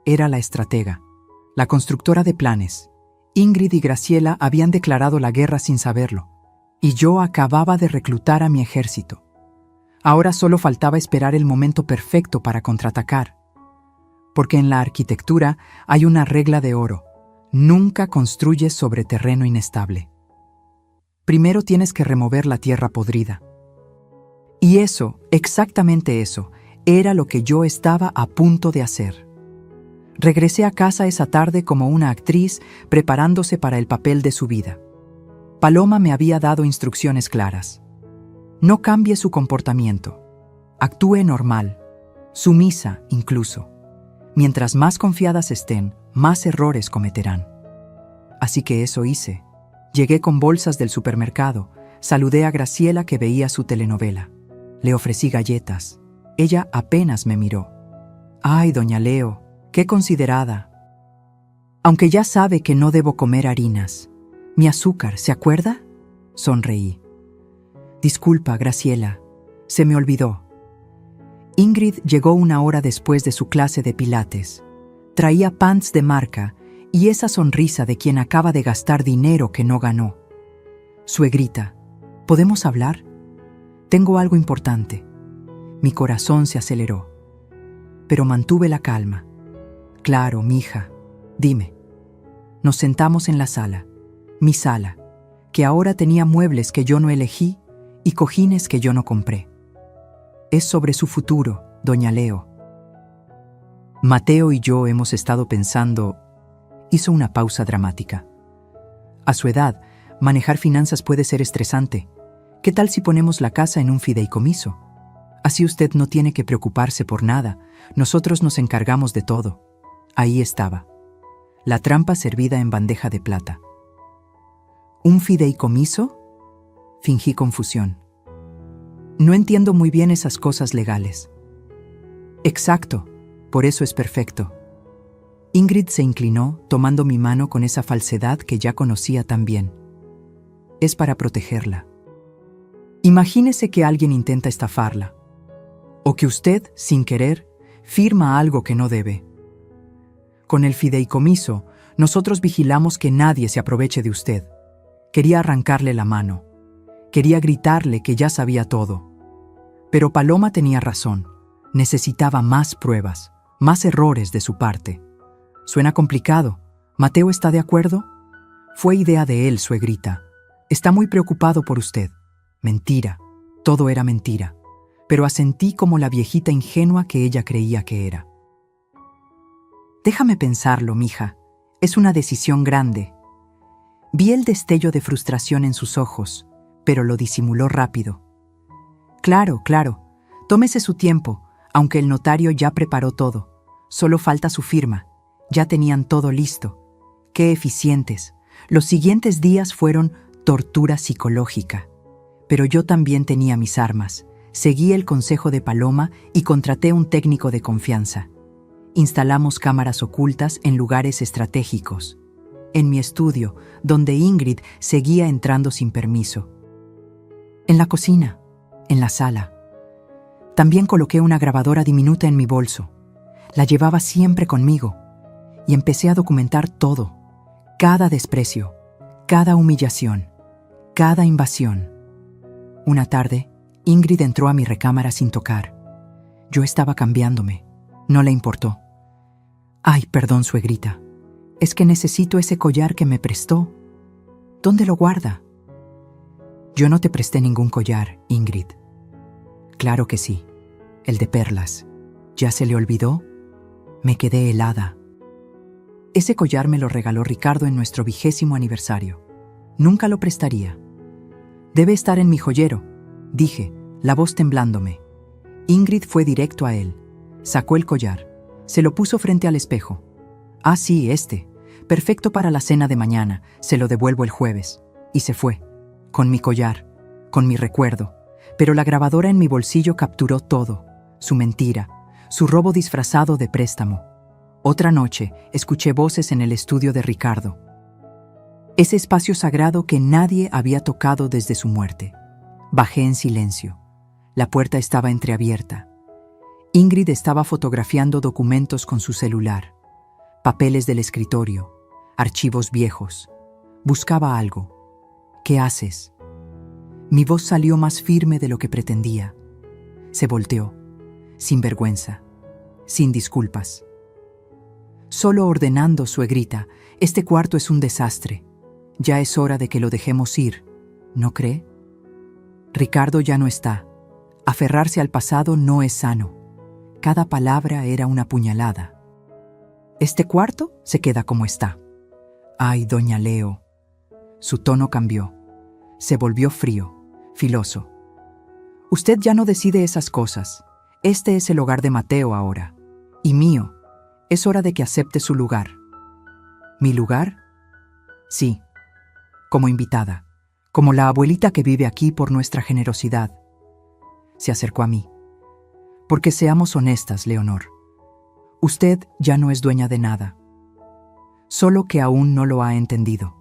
[SPEAKER 1] Era la estratega, la constructora de planes. Ingrid y Graciela habían declarado la guerra sin saberlo. Y yo acababa de reclutar a mi ejército. Ahora solo faltaba esperar el momento perfecto para contraatacar. Porque en la arquitectura hay una regla de oro. Nunca construyes sobre terreno inestable. Primero tienes que remover la tierra podrida. Y eso, exactamente eso, era lo que yo estaba a punto de hacer. Regresé a casa esa tarde como una actriz preparándose para el papel de su vida. Paloma me había dado instrucciones claras. No cambie su comportamiento. Actúe normal, sumisa incluso. Mientras más confiadas estén, más errores cometerán. Así que eso hice. Llegué con bolsas del supermercado, saludé a Graciela que veía su telenovela. Le ofrecí galletas. Ella apenas me miró. ¡Ay, doña Leo! ¡Qué considerada! Aunque ya sabe que no debo comer harinas. Mi azúcar, ¿se acuerda? Sonreí. Disculpa, Graciela. Se me olvidó. Ingrid llegó 1 hora después de su clase de pilates. Traía pants de marca y esa sonrisa de quien acaba de gastar dinero que no ganó. Suegrita, ¿podemos hablar? Tengo algo importante. Mi corazón se aceleró, pero mantuve la calma. Claro, mija, dime. Nos sentamos en la sala, mi sala, que ahora tenía muebles que yo no elegí y cojines que yo no compré. Es sobre su futuro, doña Leo. Mateo y yo hemos estado pensando. Hizo una pausa dramática. A su edad, manejar finanzas puede ser estresante. ¿Qué tal si ponemos la casa en un fideicomiso? Así usted no tiene que preocuparse por nada. Nosotros nos encargamos de todo. Ahí estaba. La trampa servida en bandeja de plata. ¿Un fideicomiso? Fingí confusión. No entiendo muy bien esas cosas legales. Exacto, por eso es perfecto. Ingrid se inclinó, tomando mi mano con esa falsedad que ya conocía tan bien. Es para protegerla. Imagínese que alguien intenta estafarla. O que usted, sin querer, firma algo que no debe. Con el fideicomiso, nosotros vigilamos que nadie se aproveche de usted. Quería arrancarle la mano. Quería gritarle que ya sabía todo. Pero Paloma tenía razón. Necesitaba más pruebas, más errores de su parte. Suena complicado. ¿Mateo está de acuerdo? Fue idea de él, suegrita. Está muy preocupado por usted. Mentira. Todo era mentira. Pero asentí como la viejita ingenua que ella creía que era. Déjame pensarlo, mija. Es una decisión grande. Vi el destello de frustración en sus ojos, pero lo disimuló rápido. Claro, claro. Tómese su tiempo, aunque el notario ya preparó todo. Solo falta su firma. Ya tenían todo listo. ¡Qué eficientes! Los siguientes días fueron tortura psicológica. Pero yo también tenía mis armas. Seguí el consejo de Paloma y contraté un técnico de confianza. Instalamos cámaras ocultas en lugares estratégicos. En mi estudio, donde Ingrid seguía entrando sin permiso. En la cocina, en la sala. También coloqué una grabadora diminuta en mi bolso. La llevaba siempre conmigo. Y empecé a documentar todo. Cada desprecio, cada humillación, cada invasión. Una tarde, Ingrid entró a mi recámara sin tocar. Yo estaba cambiándome. No le importó. Ay, perdón, suegrita. Es que necesito ese collar que me prestó. ¿Dónde lo guarda? Yo no te presté ningún collar, Ingrid. Claro que sí. El de perlas. ¿Ya se le olvidó? Me quedé helada. Ese collar me lo regaló Ricardo en nuestro 20º aniversario. Nunca lo prestaría. Debe estar en mi joyero, dije, la voz temblándome. Ingrid fue directo a él. Sacó el collar. Se lo puso frente al espejo. Ah, sí, este. Perfecto para la cena de mañana. Se lo devuelvo el jueves. Y se fue. Con mi collar. Con mi recuerdo. Pero la grabadora en mi bolsillo capturó todo. Su mentira. Su robo disfrazado de préstamo. Otra noche, escuché voces en el estudio de Ricardo. Ese espacio sagrado que nadie había tocado desde su muerte. Bajé en silencio. La puerta estaba entreabierta. Ingrid estaba fotografiando documentos con su celular, papeles del escritorio, archivos viejos. Buscaba algo. ¿Qué haces? Mi voz salió más firme de lo que pretendía. Se volteó, sin vergüenza, sin disculpas. Solo ordenando, suegrita, este cuarto es un desastre. Ya es hora de que lo dejemos ir, ¿no cree? Ricardo ya no está. Aferrarse al pasado no es sano. Cada palabra era una puñalada. Este cuarto se queda como está. Ay, doña Leo. Su tono cambió. Se volvió frío, filoso. Usted ya no decide esas cosas. Este es el hogar de Mateo ahora. Y mío. Es hora de que acepte su lugar. ¿Mi lugar? Sí. Como invitada. Como la abuelita que vive aquí por nuestra generosidad. Se acercó a mí. Porque seamos honestas, Leonor. Usted ya no es dueña de nada. Solo que aún no lo ha entendido.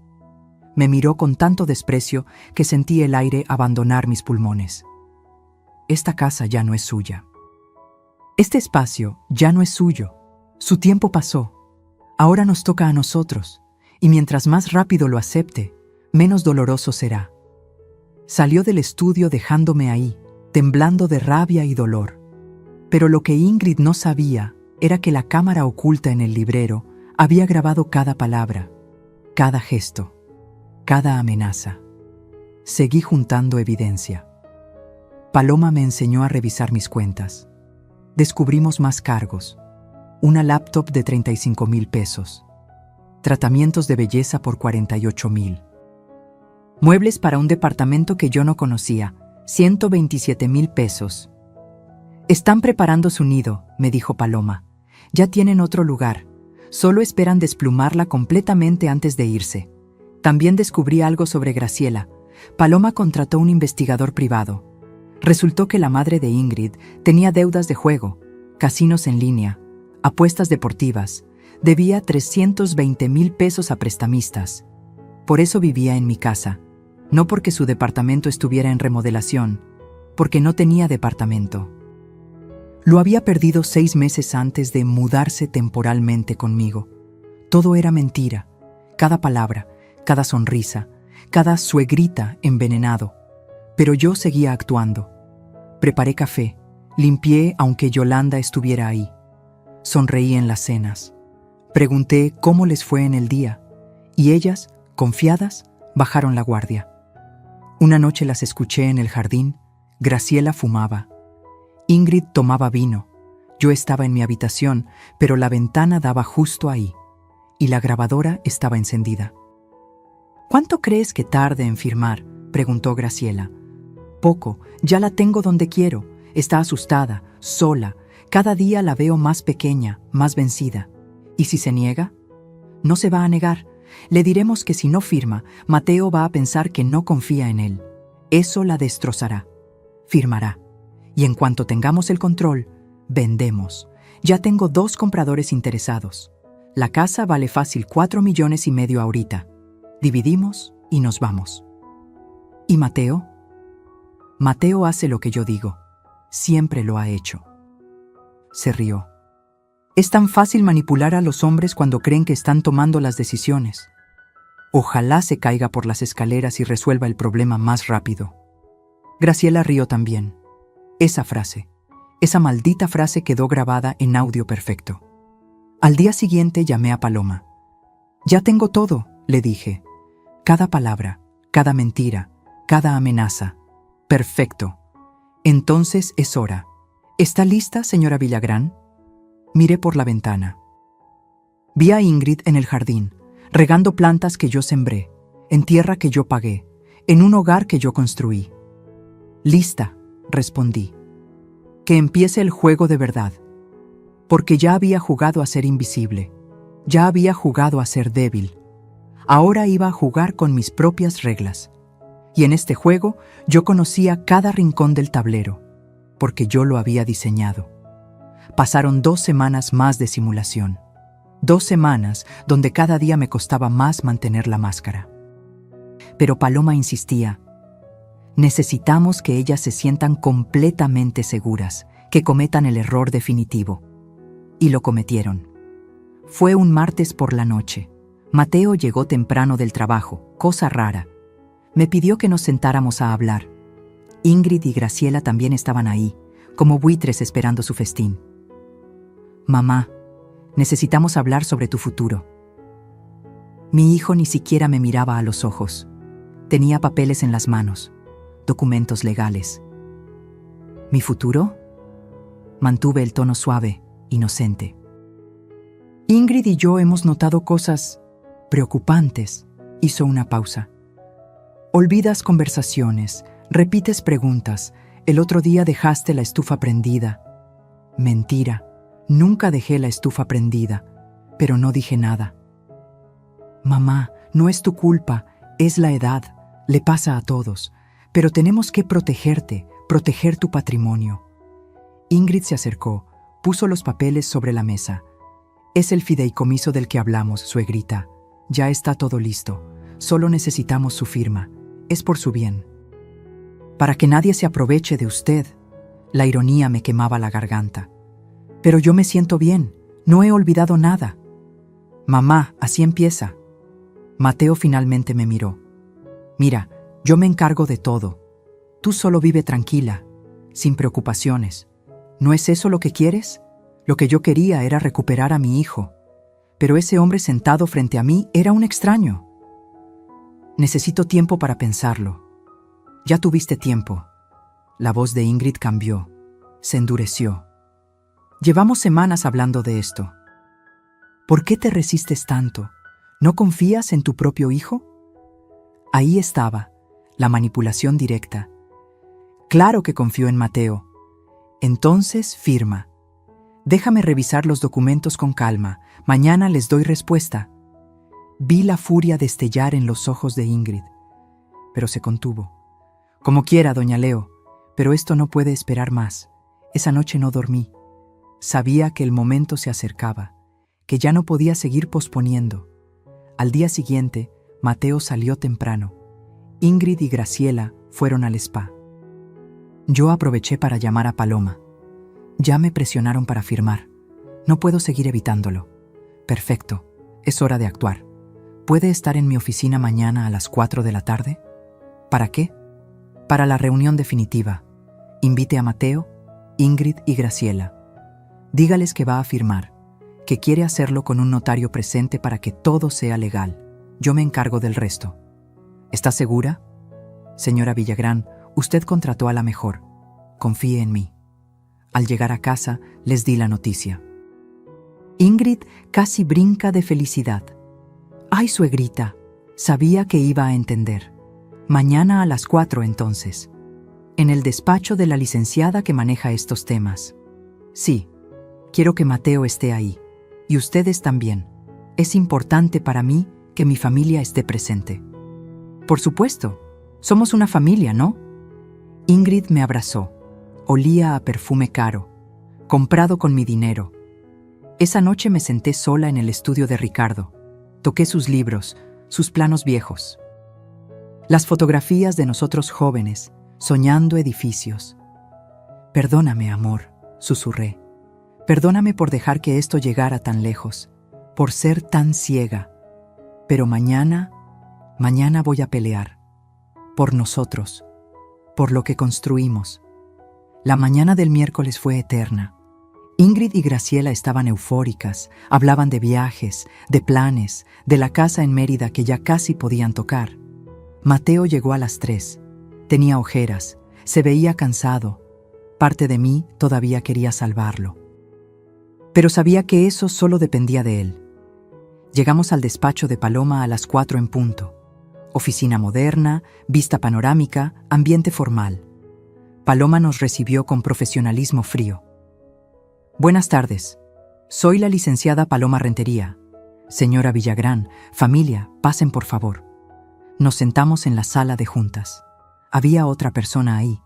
[SPEAKER 1] Me miró con tanto desprecio que sentí el aire abandonar mis pulmones. Esta casa ya no es suya. Este espacio ya no es suyo. Su tiempo pasó. Ahora nos toca a nosotros. Y mientras más rápido lo acepte, menos doloroso será. Salió del estudio dejándome ahí, temblando de rabia y dolor. Pero lo que Ingrid no sabía era que la cámara oculta en el librero había grabado cada palabra, cada gesto, cada amenaza. Seguí juntando evidencia. Paloma me enseñó a revisar mis cuentas. Descubrimos más cargos. Una laptop de 35,000 pesos. Tratamientos de belleza por 48,000. Muebles para un departamento que yo no conocía, 127,000 pesos. Están preparando su nido, me dijo Paloma. Ya tienen otro lugar. Solo esperan desplumarla completamente antes de irse. También descubrí algo sobre Graciela. Paloma contrató un investigador privado. Resultó que la madre de Ingrid tenía deudas de juego, casinos en línea, apuestas deportivas. Debía 320,000 pesos a prestamistas. Por eso vivía en mi casa. No porque su departamento estuviera en remodelación, porque no tenía departamento. Lo había perdido 6 meses antes de mudarse temporalmente conmigo. Todo era mentira. Cada palabra, cada sonrisa, cada suegrita envenenado. Pero yo seguía actuando. Preparé café, limpié aunque Yolanda estuviera ahí. Sonreí en las cenas. Pregunté cómo les fue en el día, y ellas, confiadas, bajaron la guardia. Una noche las escuché en el jardín. Graciela fumaba. Ingrid tomaba vino. Yo estaba en mi habitación, pero la ventana daba justo ahí, y la grabadora estaba encendida. ¿Cuánto crees que tarde en firmar?, preguntó Graciela. Poco, ya la tengo donde quiero. Está asustada, sola. Cada día la veo más pequeña, más vencida. ¿Y si se niega? No se va a negar. Le diremos que si no firma, Mateo va a pensar que no confía en él. Eso la destrozará. Firmará. Y en cuanto tengamos el control, vendemos. Ya tengo 2 compradores interesados. La casa vale fácil 4,5 millones ahorita. Dividimos y nos vamos. ¿Y Mateo? Mateo hace lo que yo digo. Siempre lo ha hecho. Se rió. Es tan fácil manipular a los hombres cuando creen que están tomando las decisiones. Ojalá se caiga por las escaleras y resuelva el problema más rápido. Graciela rió también. Esa frase, esa maldita frase quedó grabada en audio perfecto. Al día siguiente llamé a Paloma. Ya tengo todo, le dije. Cada palabra, cada mentira, cada amenaza. Perfecto. Entonces es hora. ¿Está lista, señora Villagrán? Miré por la ventana. Vi a Ingrid en el jardín, regando plantas que yo sembré, en tierra que yo pagué, en un hogar que yo construí. Lista, respondí. Que empiece el juego de verdad. Porque ya había jugado a ser invisible. Ya había jugado a ser débil. Ahora iba a jugar con mis propias reglas. Y en este juego yo conocía cada rincón del tablero, porque yo lo había diseñado. Pasaron 2 semanas más de simulación. 2 semanas donde cada día me costaba más mantener la máscara. Pero Paloma insistía. Necesitamos que ellas se sientan completamente seguras, que cometan el error definitivo. Y lo cometieron. Fue un martes por la noche. Mateo llegó temprano del trabajo, cosa rara. Me pidió que nos sentáramos a hablar. Ingrid y Graciela también estaban ahí, como buitres esperando su festín. Mamá, necesitamos hablar sobre tu futuro. Mi hijo ni siquiera me miraba a los ojos. Tenía papeles en las manos, documentos legales. ¿Mi futuro? Mantuve el tono suave, inocente. Ingrid y yo hemos notado cosas preocupantes. Hizo una pausa. Olvidas conversaciones, repites preguntas. El otro día dejaste la estufa prendida. Mentira, nunca dejé la estufa prendida, pero no dije nada. Mamá, no es tu culpa, es la edad, le pasa a todos, pero tenemos que protegerte, proteger tu patrimonio. Ingrid se acercó, puso los papeles sobre la mesa. Es el fideicomiso del que hablamos, suegrita. Ya está todo listo, solo necesitamos su firma. Es por su bien. Para que nadie se aproveche de usted. La ironía me quemaba la garganta. Pero yo me siento bien, no he olvidado nada. Mamá, así empieza. Mateo finalmente me miró. Mira, yo me encargo de todo. Tú solo vive tranquila, sin preocupaciones. ¿No es eso lo que quieres? Lo que yo quería era recuperar a mi hijo. Pero ese hombre sentado frente a mí era un extraño. Necesito tiempo para pensarlo. Ya tuviste tiempo. La voz de Ingrid cambió, se endureció. Llevamos semanas hablando de esto. ¿Por qué te resistes tanto? ¿No confías en tu propio hijo? Ahí estaba, la manipulación directa. Claro que confío en Mateo. Entonces firma. Déjame revisar los documentos con calma. Mañana les doy respuesta. Vi la furia destellar en los ojos de Ingrid, pero se contuvo. Como quiera, doña Leo, pero esto no puede esperar más. Esa noche no dormí. Sabía que el momento se acercaba, que ya no podía seguir posponiendo. Al día siguiente, Mateo salió temprano. Ingrid y Graciela fueron al spa. Yo aproveché para llamar a Paloma. Ya me presionaron para firmar. No puedo seguir evitándolo. Perfecto. Es hora de actuar. ¿Puede estar en mi oficina mañana a las 4 de la tarde? ¿Para qué? Para la reunión definitiva. Invite a Mateo, Ingrid y Graciela. Dígales que va a firmar, que quiere hacerlo con un notario presente para que todo sea legal. Yo me encargo del resto. ¿Está segura? Señora Villagrán, usted contrató a la mejor. Confíe en mí. Al llegar a casa, les di la noticia. Ingrid casi brinca de felicidad. ¡Ay, suegrita! Sabía que iba a entender. Mañana a las 4 entonces. En el despacho de la licenciada que maneja estos temas. Sí, quiero que Mateo esté ahí. Y ustedes también. Es importante para mí que mi familia esté presente. Por supuesto. Somos una familia, ¿no? Ingrid me abrazó. Olía a perfume caro, comprado con mi dinero. Esa noche me senté sola en el estudio de Ricardo. Toqué sus libros, sus planos viejos. Las fotografías de nosotros jóvenes, soñando edificios. Perdóname, amor, susurré. Perdóname por dejar que esto llegara tan lejos, por ser tan ciega. Pero mañana voy a pelear. Por nosotros, por lo que construimos. La mañana del miércoles fue eterna. Ingrid y Graciela estaban eufóricas, hablaban de viajes, de planes, de la casa en Mérida que ya casi podían tocar. Mateo llegó a las 3. Tenía ojeras, se veía cansado. Parte de mí todavía quería salvarlo. Pero sabía que eso solo dependía de él. Llegamos al despacho de Paloma a las 4 en punto. Oficina moderna, vista panorámica, ambiente formal. Paloma nos recibió con profesionalismo frío. Buenas tardes. Soy la licenciada Paloma Rentería. Señora Villagrán, familia, pasen por favor. Nos sentamos en la sala de juntas. Había otra persona ahí,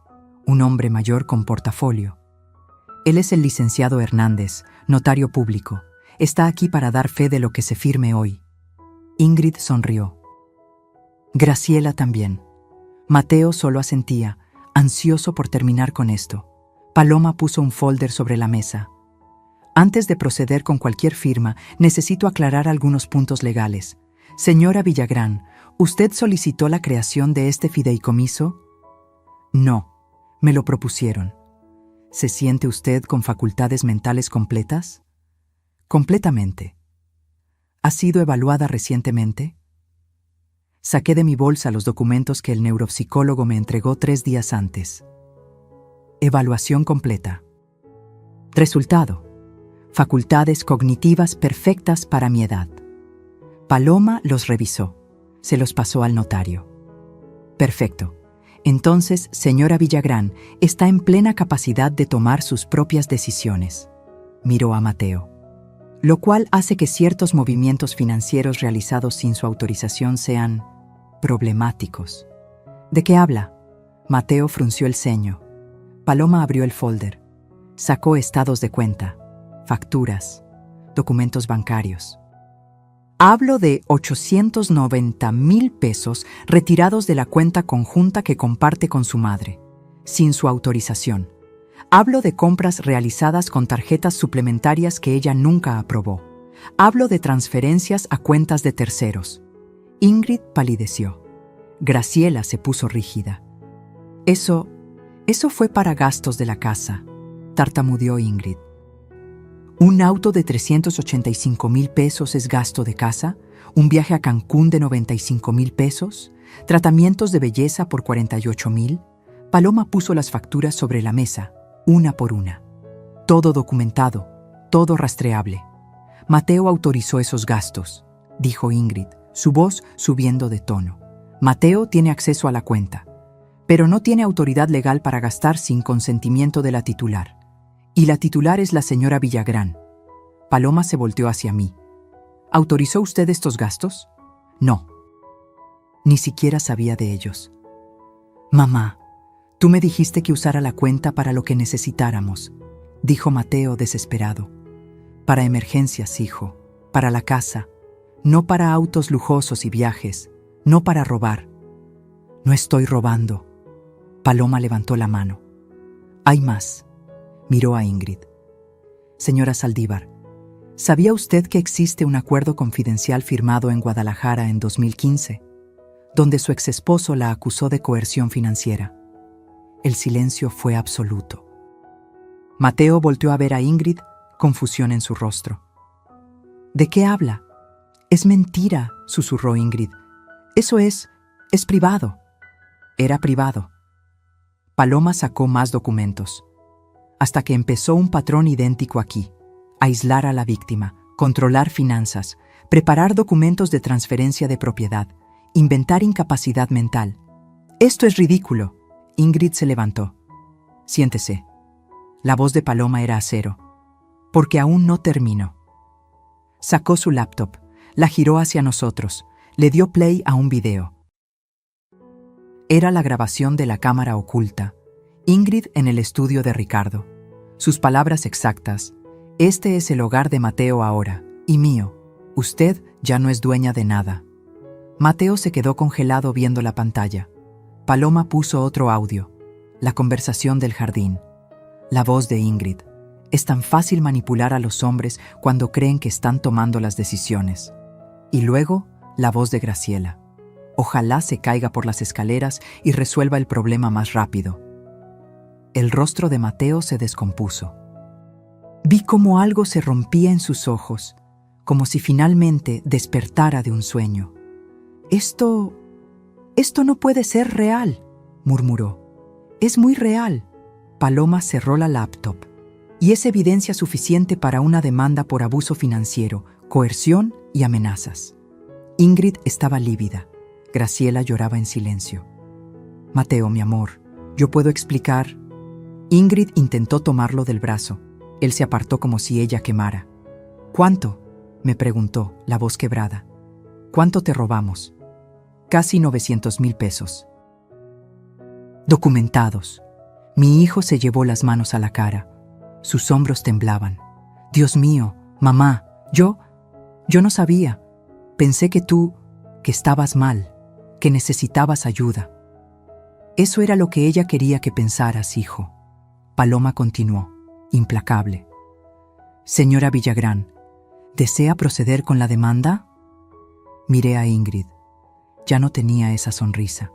[SPEAKER 1] un hombre mayor con portafolio. Él es el licenciado Hernández, notario público. Está aquí para dar fe de lo que se firme hoy. Ingrid sonrió. Graciela también. Mateo solo asentía, ansioso por terminar con esto. Paloma puso un folder sobre la mesa. Antes de proceder con cualquier firma, necesito aclarar algunos puntos legales. Señora Villagrán, ¿usted solicitó la creación de este fideicomiso? No, me lo propusieron. ¿Se siente usted con facultades mentales completas? Completamente. ¿Ha sido evaluada recientemente? Saqué de mi bolsa los documentos que el neuropsicólogo me entregó 3 días antes. Evaluación completa. Resultado: facultades cognitivas perfectas para mi edad. Paloma los revisó. Se los pasó al notario. Perfecto. Entonces, señora Villagrán, está en plena capacidad de tomar sus propias decisiones. Miró a Mateo. Lo cual hace que ciertos movimientos financieros realizados sin su autorización sean problemáticos. ¿De qué habla? Mateo frunció el ceño. Paloma abrió el folder. Sacó estados de cuenta, facturas, documentos bancarios. Hablo de 890,000 pesos retirados de la cuenta conjunta que comparte con su madre, sin su autorización. Hablo de compras realizadas con tarjetas suplementarias que ella nunca aprobó. Hablo de transferencias a cuentas de terceros. Ingrid palideció. Graciela se puso rígida. Eso fue para gastos de la casa, tartamudeó Ingrid. ¿Un auto de 385,000 pesos es gasto de casa? ¿Un viaje a Cancún de 95,000 pesos? ¿Tratamientos de belleza por 48,000? Paloma puso las facturas sobre la mesa, una por una. Todo documentado, todo rastreable. Mateo autorizó esos gastos, dijo Ingrid, su voz subiendo de tono. Mateo tiene acceso a la cuenta, pero no tiene autoridad legal para gastar sin consentimiento de la titular. Y la titular es la señora Villagrán. Paloma se volteó hacia mí. ¿Autorizó usted estos gastos? No. Ni siquiera sabía de ellos. Mamá, tú me dijiste que usara la cuenta para lo que necesitáramos, dijo Mateo desesperado. Para emergencias, hijo, para la casa, no para autos lujosos y viajes, no para robar. No estoy robando. Paloma levantó la mano. Hay más. Miró a Ingrid. Señora Saldívar, ¿Sabía usted que existe un acuerdo confidencial firmado en Guadalajara en 2015, donde su exesposo la acusó de coerción financiera? El silencio fue absoluto. Mateo volteó a ver a Ingrid, confusión en su rostro. ¿De qué habla? Es mentira, susurró Ingrid. Eso es privado. Era privado. Paloma sacó más documentos, hasta que empezó un patrón idéntico aquí: aislar a la víctima, controlar finanzas, preparar documentos de transferencia de propiedad, inventar incapacidad mental. Esto es ridículo. Ingrid se levantó. Siéntese. La voz de Paloma era acero. Porque aún no terminó. Sacó su laptop, la giró hacia nosotros, le dio play a un video. Era la grabación de la cámara oculta. Ingrid en el estudio de Ricardo. Sus palabras exactas: este es el hogar de Mateo ahora, y mío. Usted ya no es dueña de nada. Mateo se quedó congelado viendo la pantalla. Paloma puso otro audio. La conversación del jardín. La voz de Ingrid. Es tan fácil manipular a los hombres cuando creen que están tomando las decisiones. Y luego, la voz de Graciela. Ojalá se caiga por las escaleras y resuelva el problema más rápido. El rostro de Mateo se descompuso. Vi cómo algo se rompía en sus ojos, como si finalmente despertara de un sueño. Esto no puede ser real, murmuró. Es muy real. Paloma cerró la laptop. Y es evidencia suficiente para una demanda por abuso financiero, coerción y amenazas. Ingrid estaba lívida. Graciela lloraba en silencio. Mateo, mi amor, ¿yo puedo explicar? Ingrid intentó tomarlo del brazo. Él se apartó como si ella quemara. ¿Cuánto?, me preguntó, la voz quebrada. ¿Cuánto te robamos? Casi 900,000 pesos. Documentados. Mi hijo se llevó las manos a la cara. Sus hombros temblaban. Dios mío, mamá, yo no sabía. Pensé que estabas mal, que necesitabas ayuda. Eso era lo que ella quería que pensaras, hijo. Paloma continuó, implacable. Señora Villagrán, ¿desea proceder con la demanda? Miré a Ingrid. Ya no tenía esa sonrisa.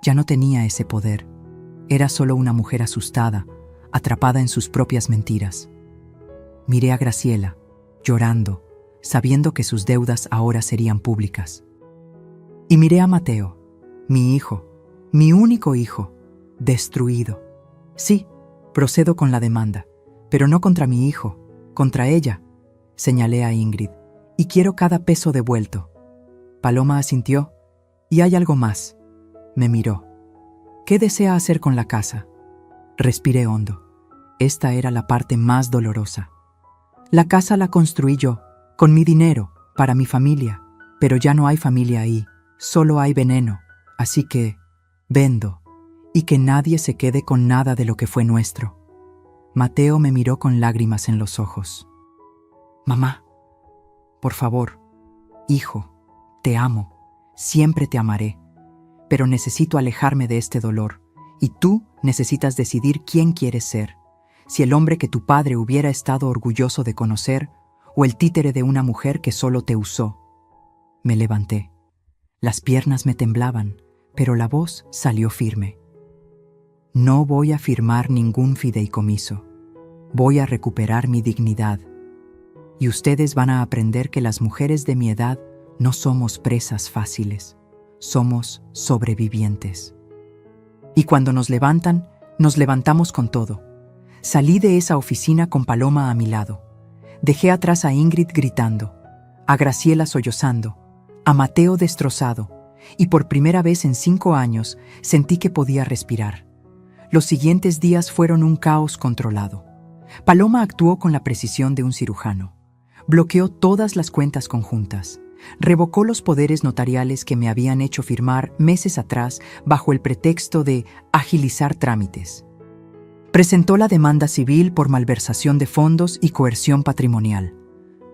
[SPEAKER 1] Ya no tenía ese poder. Era solo una mujer asustada, atrapada en sus propias mentiras. Miré a Graciela, llorando, sabiendo que sus deudas ahora serían públicas. Y miré a Mateo, mi hijo, mi único hijo, destruido. Sí, procedo con la demanda, pero no contra mi hijo, contra ella, señalé a Ingrid, y quiero cada peso devuelto. Paloma asintió. Y hay algo más. Me miró. ¿Qué desea hacer con la casa? Respiré hondo. Esta era la parte más dolorosa. La casa la construí yo, con mi dinero, para mi familia, pero ya no hay familia ahí, solo hay veneno, así que vendo, y que nadie se quede con nada de lo que fue nuestro. Mateo me miró con lágrimas en los ojos. Mamá, por favor, hijo, te amo, siempre te amaré, pero necesito alejarme de este dolor, y tú necesitas decidir quién quieres ser, si el hombre que tu padre hubiera estado orgulloso de conocer, o el títere de una mujer que solo te usó. Me levanté. Las piernas me temblaban, pero la voz salió firme. No voy a firmar ningún fideicomiso. Voy a recuperar mi dignidad. Y ustedes van a aprender que las mujeres de mi edad no somos presas fáciles. Somos sobrevivientes. Y cuando nos levantan, nos levantamos con todo. Salí de esa oficina con Paloma a mi lado. Dejé atrás a Ingrid gritando, a Graciela sollozando, a Mateo destrozado, y por primera vez en 5 años sentí que podía respirar. Los siguientes días fueron un caos controlado. Paloma actuó con la precisión de un cirujano. Bloqueó todas las cuentas conjuntas. Revocó los poderes notariales que me habían hecho firmar meses atrás bajo el pretexto de agilizar trámites. Presentó la demanda civil por malversación de fondos y coerción patrimonial.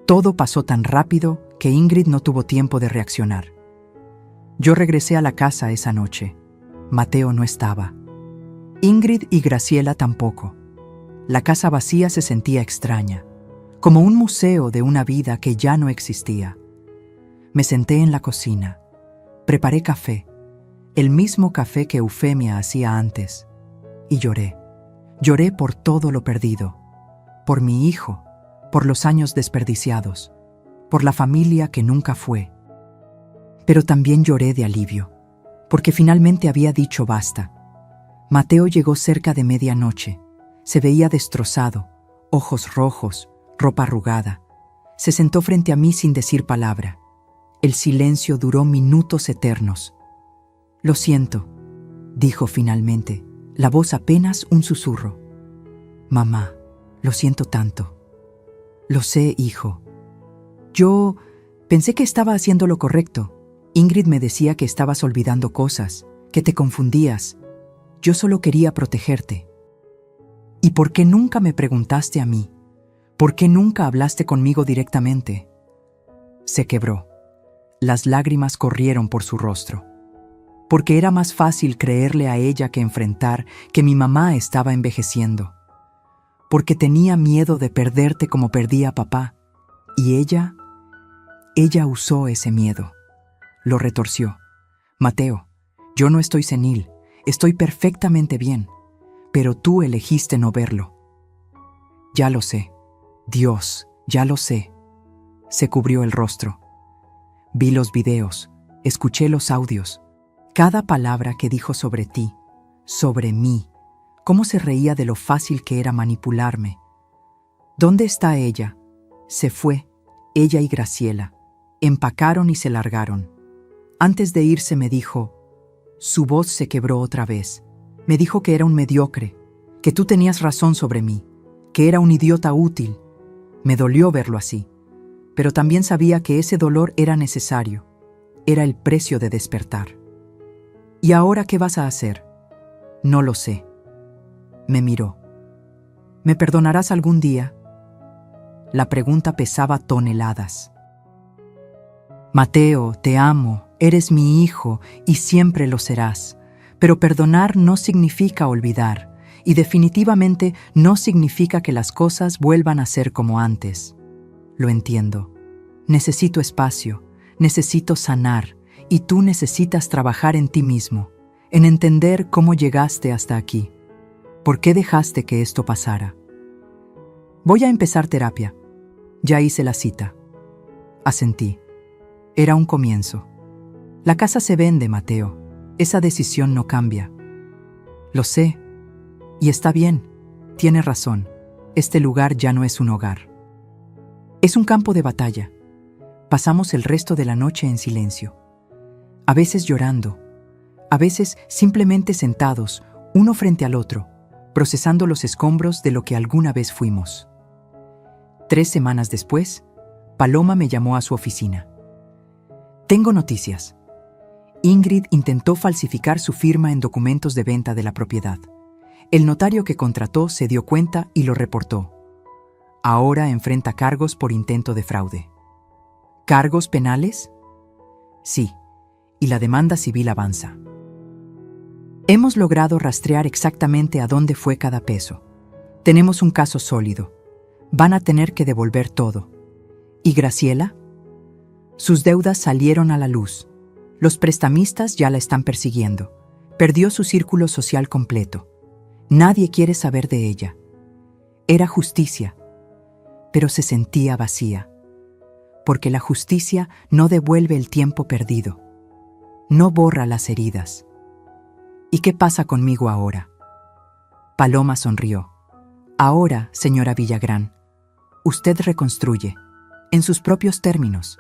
[SPEAKER 1] Todo pasó tan rápido que Ingrid no tuvo tiempo de reaccionar. Yo regresé a la casa esa noche. Mateo no estaba. Ingrid y Graciela tampoco. La casa vacía se sentía extraña. como un museo de una vida que ya no existía. Me senté en la cocina, preparé café, el mismo café que Eufemia hacía antes, y lloré. Lloré por todo lo perdido, por mi hijo, por los años desperdiciados, por la familia que nunca fue. Pero también lloré de alivio, porque finalmente había dicho basta. Mateo llegó cerca de medianoche. Se veía destrozado, ojos rojos, ropa arrugada. Se sentó frente a mí sin decir palabra. El silencio duró minutos eternos. «Lo siento», dijo finalmente, la voz apenas un susurro. «Mamá, lo siento tanto». «Lo sé, hijo. Yo pensé que estaba haciendo lo correcto. Ingrid me decía que estabas olvidando cosas, que te confundías. Yo solo quería protegerte». «¿Y por qué nunca me preguntaste a mí? ¿Por qué nunca hablaste conmigo directamente?» Se quebró. Las lágrimas corrieron por su rostro. Porque era más fácil creerle a ella que enfrentar que mi mamá estaba envejeciendo. Porque tenía miedo de perderte como perdí a papá. Y ella usó ese miedo. Lo retorció. «Mateo, yo no estoy senil, estoy perfectamente bien, pero tú elegiste no verlo». «Ya lo sé. Dios, ya lo sé». Se cubrió el rostro. Vi los videos, escuché los audios. Cada palabra que dijo sobre ti, sobre mí, cómo se reía de lo fácil que era manipularme. ¿Dónde está ella? Se fue, ella y Graciela. Empacaron y se largaron. Antes de irse me dijo, su voz se quebró otra vez. Me dijo que era un mediocre, que tú tenías razón sobre mí, que era un idiota útil. Me dolió verlo así, pero también sabía que ese dolor era necesario. Era el precio de despertar. «¿Y ahora qué vas a hacer?» «No lo sé». Me miró. «¿Me perdonarás algún día?» La pregunta pesaba toneladas. «Mateo, te amo, eres mi hijo y siempre lo serás. Pero perdonar no significa olvidar, y definitivamente no significa que las cosas vuelvan a ser como antes. Lo entiendo. Necesito espacio, necesito sanar, y tú necesitas trabajar en ti mismo, en entender cómo llegaste hasta aquí. ¿Por qué dejaste que esto pasara?» «Voy a empezar terapia. Ya hice la cita». Asentí. Era un comienzo. «La casa se vende, Mateo. Esa decisión no cambia». «Lo sé. Y está bien. Tiene razón. Este lugar ya no es un hogar. Es un campo de batalla». Pasamos el resto de la noche en silencio. A veces llorando, a veces simplemente sentados, uno frente al otro, procesando los escombros de lo que alguna vez fuimos. 3 semanas después, Paloma me llamó a su oficina. «Tengo noticias. Ingrid intentó falsificar su firma en documentos de venta de la propiedad. El notario que contrató se dio cuenta y lo reportó. Ahora enfrenta cargos por intento de fraude». «¿Cargos penales?» «Sí, y la demanda civil avanza. Hemos logrado rastrear exactamente a dónde fue cada peso. Tenemos un caso sólido. Van a tener que devolver todo». «¿Y Graciela?» «Sus deudas salieron a la luz. Los prestamistas ya la están persiguiendo. Perdió su círculo social completo. Nadie quiere saber de ella. Era justicia, pero se sentía vacía. Porque la justicia no devuelve el tiempo perdido. No borra las heridas. ¿Y qué pasa conmigo ahora?» Paloma sonrió. «Ahora, señora Villagrán, usted reconstruye, en sus propios términos».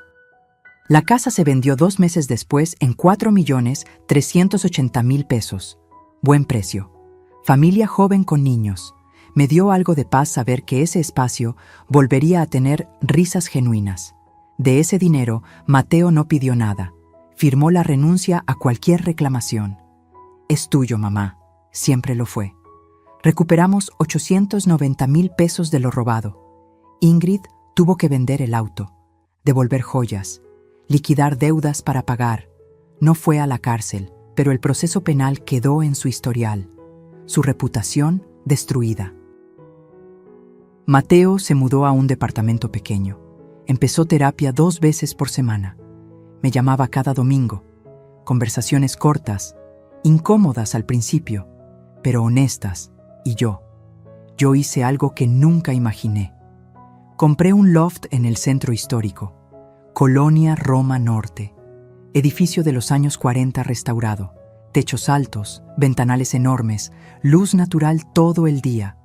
[SPEAKER 1] La casa se vendió 2 meses después en 4.380.000 pesos. Buen precio. Familia joven con niños. Me dio algo de paz saber que ese espacio volvería a tener risas genuinas. De ese dinero, Mateo no pidió nada. Firmó la renuncia a cualquier reclamación. «Es tuyo, mamá. Siempre lo fue». Recuperamos 890.000 pesos de lo robado. Ingrid tuvo que vender el auto, devolver joyas, liquidar deudas para pagar. No fue a la cárcel, pero el proceso penal quedó en su historial. Su reputación destruida. Mateo se mudó a un departamento pequeño. Empezó terapia 2 veces por semana. Me llamaba cada domingo. Conversaciones cortas, incómodas al principio, pero honestas. Y yo hice algo que nunca imaginé. Compré un loft en el centro histórico, Colonia Roma Norte, edificio de los años 40 restaurado, techos altos, ventanales enormes, luz natural todo el día.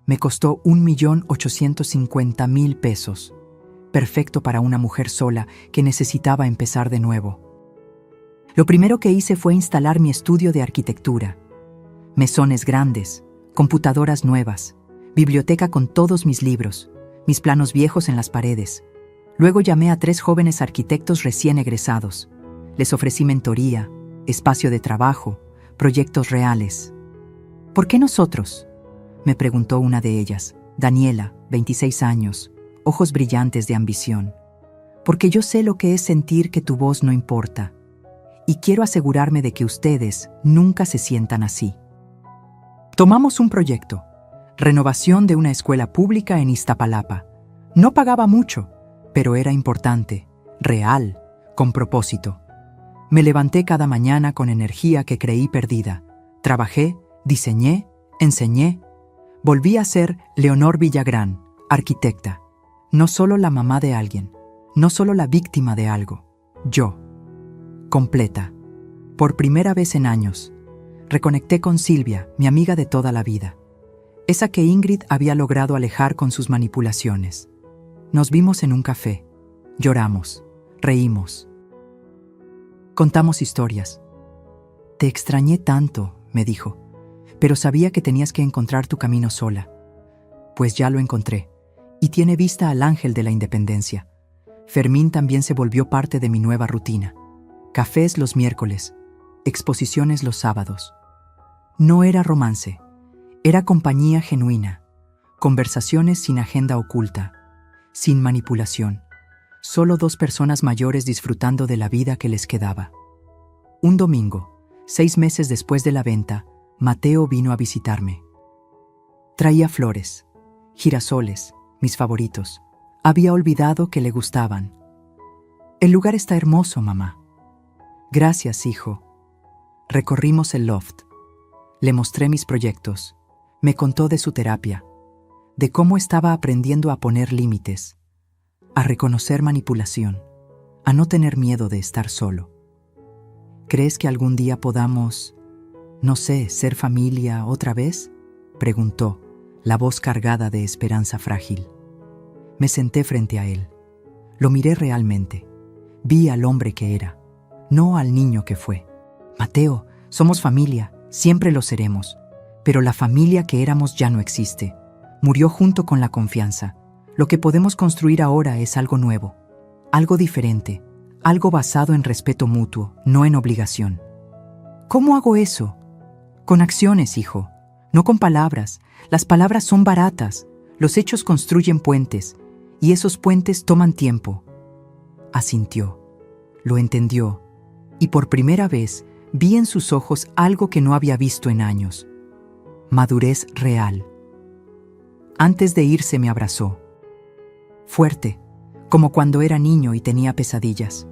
[SPEAKER 1] Me costó 1.850.000 pesos, perfecto para una mujer sola que necesitaba empezar de nuevo. Lo primero que hice fue instalar mi estudio de arquitectura. Mesones grandes, computadoras nuevas, biblioteca con todos mis libros, mis planos viejos en las paredes. Luego llamé a 3 jóvenes arquitectos recién egresados. Les ofrecí mentoría, espacio de trabajo, proyectos reales. ¿Por qué nosotros?, me preguntó una de ellas, Daniela, 26 años, ojos brillantes de ambición. Porque yo sé lo que es sentir que tu voz no importa. Y quiero asegurarme de que ustedes nunca se sientan así. Tomamos un proyecto. Renovación de una escuela pública en Iztapalapa. No pagaba mucho, pero era importante, real, con propósito. Me levanté cada mañana con energía que creí perdida. Trabajé, diseñé, enseñé. Volví a ser Leonor Villagrán, arquitecta. No solo la mamá de alguien, no solo la víctima de algo. Yo, completa. Por primera vez en años, reconecté con Silvia, mi amiga de toda la vida. Esa que Ingrid había logrado alejar con sus manipulaciones. Nos vimos en un café. Lloramos, reímos. Contamos historias. Te extrañé tanto, me dijo, pero sabía que tenías que encontrar tu camino sola. Pues ya lo encontré, y tiene vista al ángel de la independencia. Fermín también se volvió parte de mi nueva rutina. Cafés los miércoles, exposiciones los sábados. No era romance, era compañía genuina, conversaciones sin agenda oculta, sin manipulación. Solo 2 personas mayores disfrutando de la vida que les quedaba. Un domingo, 6 meses después de la venta, Mateo vino a visitarme. Traía flores, girasoles, mis favoritos. Había olvidado que le gustaban. El lugar está hermoso, mamá. Gracias, hijo. Recorrimos el loft. Le mostré mis proyectos. Me contó de su terapia, de cómo estaba aprendiendo a poner límites, a reconocer manipulación, a no tener miedo de estar solo. ¿Crees que algún día podamos, no sé, ser familia otra vez?, preguntó, la voz cargada de esperanza frágil. Me senté frente a él. Lo miré realmente. Vi al hombre que era, no al niño que fue. Mateo, somos familia, siempre lo seremos, pero la familia que éramos ya no existe. Murió junto con la confianza. Lo que podemos construir ahora es algo nuevo, algo diferente, algo basado en respeto mutuo, no en obligación. ¿Cómo hago eso? Con acciones, hijo, no con palabras. Las palabras son baratas, los hechos construyen puentes, y esos puentes toman tiempo. Asintió, lo entendió, y por primera vez vi en sus ojos algo que no había visto en años. Madurez real. Antes de irse me abrazó. Fuerte, como cuando era niño y tenía pesadillas.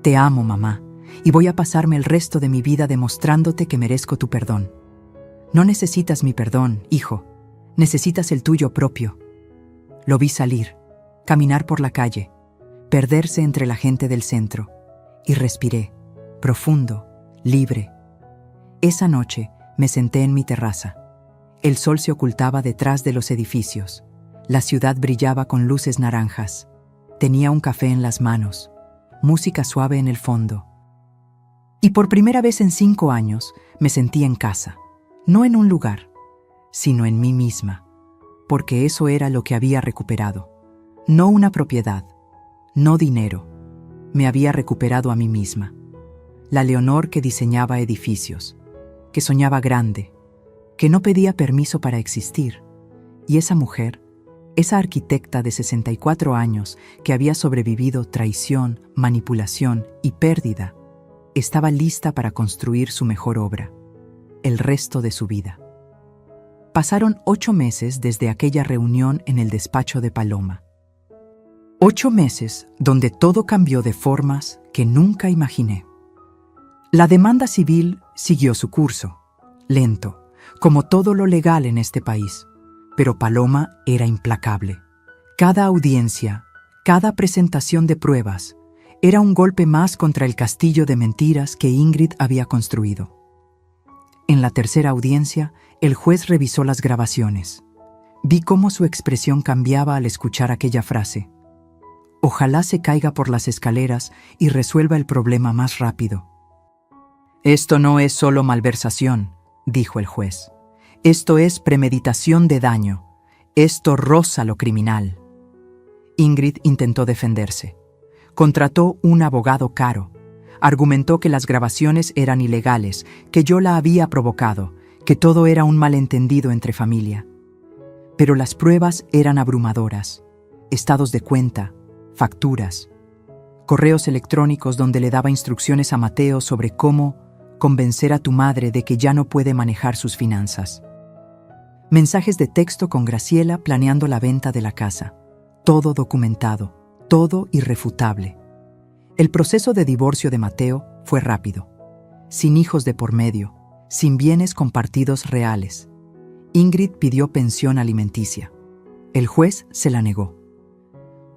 [SPEAKER 1] Te amo, mamá, y voy a pasarme el resto de mi vida demostrándote que merezco tu perdón. No necesitas mi perdón, hijo, necesitas el tuyo propio. Lo vi salir, caminar por la calle, perderse entre la gente del centro, y respiré, profundo, libre. Esa noche me senté en mi terraza. El sol se ocultaba detrás de los edificios. La ciudad brillaba con luces naranjas. Tenía un café en las manos, música suave en el fondo. Y por primera vez en 5 años me sentí en casa, no en un lugar, sino en mí misma, porque eso era lo que había recuperado. No una propiedad, no dinero. Me había recuperado a mí misma. La Leonor que diseñaba edificios, que soñaba grande, que no pedía permiso para existir. Y esa mujer, esa arquitecta de 64 años que había sobrevivido traición, manipulación y pérdida, estaba lista para construir su mejor obra, el resto de su vida. Pasaron 8 meses desde aquella reunión en el despacho de Paloma. 8 meses donde todo cambió de formas que nunca imaginé. La demanda civil siguió su curso, lento, como todo lo legal en este país, pero Paloma era implacable. Cada audiencia, cada presentación de pruebas, era un golpe más contra el castillo de mentiras que Ingrid había construido. En la tercera audiencia, el juez revisó las grabaciones. Vi cómo su expresión cambiaba al escuchar aquella frase. Ojalá se caiga por las escaleras y resuelva el problema más rápido. Esto no es solo malversación, dijo el juez. Esto es premeditación de daño. Esto roza lo criminal. Ingrid intentó defenderse. Contrató un abogado caro. Argumentó que las grabaciones eran ilegales, que yo la había provocado, que todo era un malentendido entre familia. Pero las pruebas eran abrumadoras. Estados de cuenta, facturas, correos electrónicos donde le daba instrucciones a Mateo sobre cómo convencer a tu madre de que ya no puede manejar sus finanzas. Mensajes de texto con Graciela planeando la venta de la casa. Todo documentado, todo irrefutable. El proceso de divorcio de Mateo fue rápido, sin hijos de por medio, sin bienes compartidos reales. Ingrid pidió pensión alimenticia. El juez se la negó.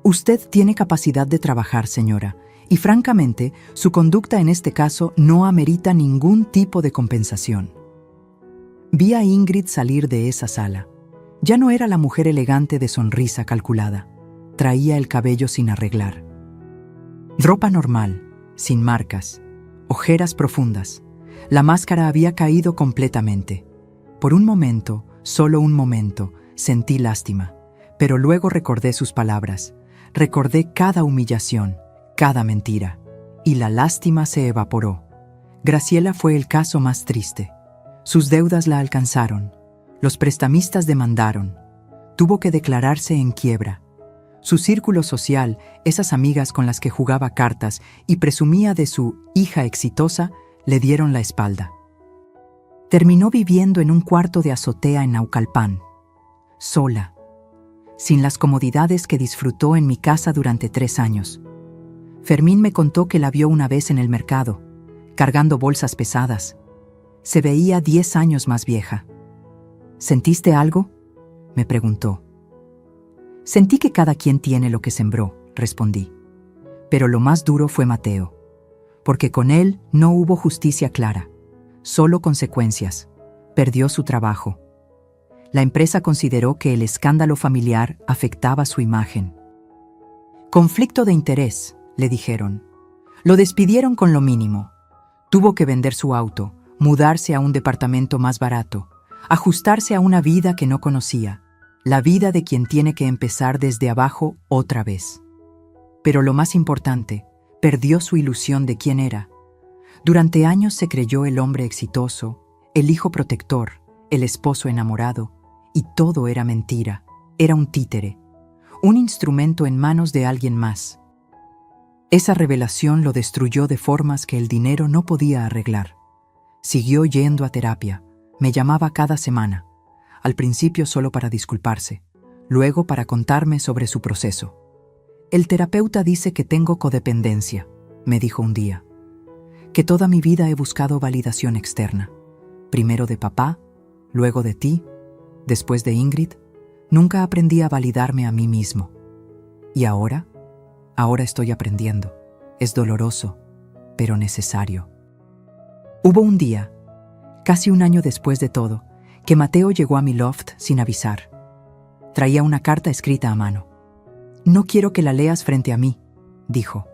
[SPEAKER 1] Usted tiene capacidad de trabajar, señora, y francamente, su conducta en este caso no amerita ningún tipo de compensación. Vi a Ingrid salir de esa sala. Ya no era la mujer elegante de sonrisa calculada. Traía el cabello sin arreglar. Ropa normal, sin marcas, ojeras profundas. La máscara había caído completamente. Por un momento, solo un momento, sentí lástima, pero luego recordé sus palabras. Recordé cada humillación, cada mentira, y la lástima se evaporó. Graciela fue el caso más triste. Sus deudas la alcanzaron. Los prestamistas demandaron. Tuvo que declararse en quiebra. Su círculo social, esas amigas con las que jugaba cartas y presumía de su hija exitosa, le dieron la espalda. Terminó viviendo en un cuarto de azotea en Naucalpan, sola, sin las comodidades que disfrutó en mi casa durante 3 años. Fermín me contó que la vio una vez en el mercado, cargando bolsas pesadas. Se veía 10 años más vieja. ¿Sentiste algo?, me preguntó. Sentí que cada quien tiene lo que sembró, respondí. Pero lo más duro fue Mateo, porque con él no hubo justicia clara, solo consecuencias. Perdió su trabajo. La empresa consideró que el escándalo familiar afectaba su imagen. Conflicto de interés, le dijeron. Lo despidieron con lo mínimo. Tuvo que vender su auto, mudarse a un departamento más barato, ajustarse a una vida que no conocía, la vida de quien tiene que empezar desde abajo otra vez. Pero lo más importante, perdió su ilusión de quién era. Durante años se creyó el hombre exitoso, el hijo protector, el esposo enamorado, y todo era mentira, era un títere, un instrumento en manos de alguien más. Esa revelación lo destruyó de formas que el dinero no podía arreglar. Siguió yendo a terapia, me llamaba cada semana, al principio solo para disculparse, luego para contarme sobre su proceso. El terapeuta dice que tengo codependencia, me dijo un día, que toda mi vida he buscado validación externa, primero de papá, luego de ti, después de Ingrid. Nunca aprendí a validarme a mí mismo. Y ahora estoy aprendiendo. Es doloroso, pero necesario. Hubo un día, casi un año después de todo, que Mateo llegó a mi loft sin avisar. Traía una carta escrita a mano. No quiero que la leas frente a mí, dijo,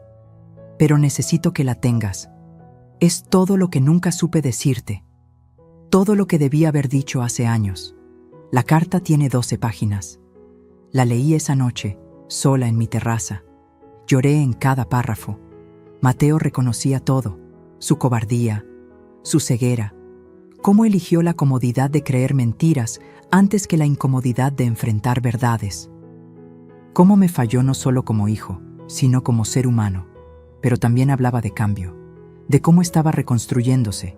[SPEAKER 1] pero necesito que la tengas. Es todo lo que nunca supe decirte, todo lo que debí haber dicho hace años. La carta tiene 12 páginas. La leí esa noche, sola en mi terraza. Lloré en cada párrafo. Mateo reconocía todo, su cobardía, su ceguera, cómo eligió la comodidad de creer mentiras antes que la incomodidad de enfrentar verdades. Cómo me falló no solo como hijo, sino como ser humano, pero también hablaba de cambio, de cómo estaba reconstruyéndose,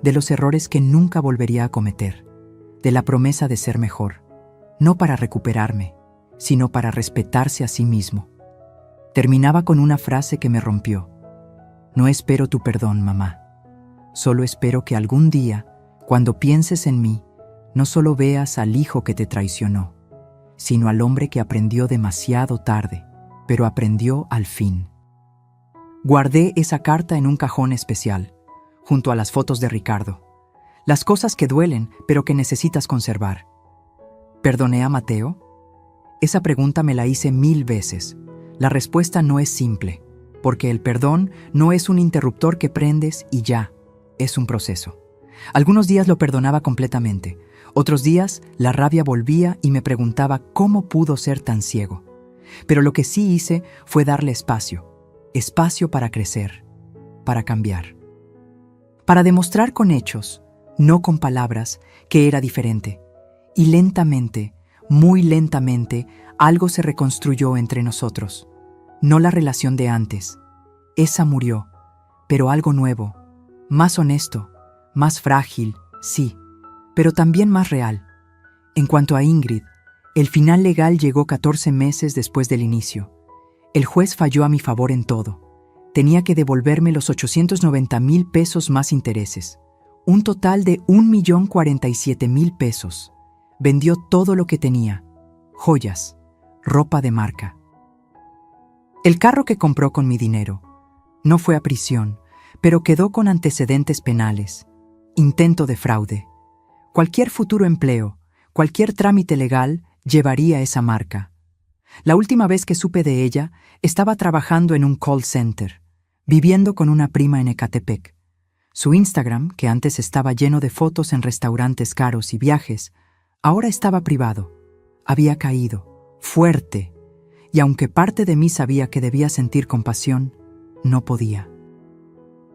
[SPEAKER 1] de los errores que nunca volvería a cometer, de la promesa de ser mejor, no para recuperarme, sino para respetarse a sí mismo. Terminaba con una frase que me rompió. No espero tu perdón, mamá. Solo espero que algún día, cuando pienses en mí, no solo veas al hijo que te traicionó, sino al hombre que aprendió demasiado tarde, pero aprendió al fin. Guardé esa carta en un cajón especial, junto a las fotos de Ricardo. Las cosas que duelen, pero que necesitas conservar. ¿Perdoné a Mateo? Esa pregunta me la hice 1000 veces. La respuesta no es simple, porque el perdón no es un interruptor que prendes y ya, es un proceso. Algunos días lo perdonaba completamente, otros días la rabia volvía y me preguntaba cómo pudo ser tan ciego. Pero lo que sí hice fue darle espacio para crecer, para cambiar. Para demostrar con hechos, no con palabras, que era diferente. Y lentamente, muy lentamente, algo se reconstruyó entre nosotros. No la relación de antes. Esa murió, pero algo nuevo, más honesto, más frágil, sí, pero también más real. En cuanto a Ingrid, el final legal llegó 14 meses después del inicio. El juez falló a mi favor en todo. Tenía que devolverme los 890,000 pesos más intereses. Un total de 1,047,000 pesos. Vendió todo lo que tenía. Joyas, ropa de marca. El carro que compró con mi dinero. No fue a prisión, pero quedó con antecedentes penales. Intento de fraude. Cualquier futuro empleo, cualquier trámite legal llevaría esa marca. La última vez que supe de ella, estaba trabajando en un call center, viviendo con una prima en Ecatepec. Su Instagram, que antes estaba lleno de fotos en restaurantes caros y viajes, ahora estaba privado. Había caído, fuerte, y aunque parte de mí sabía que debía sentir compasión, no podía.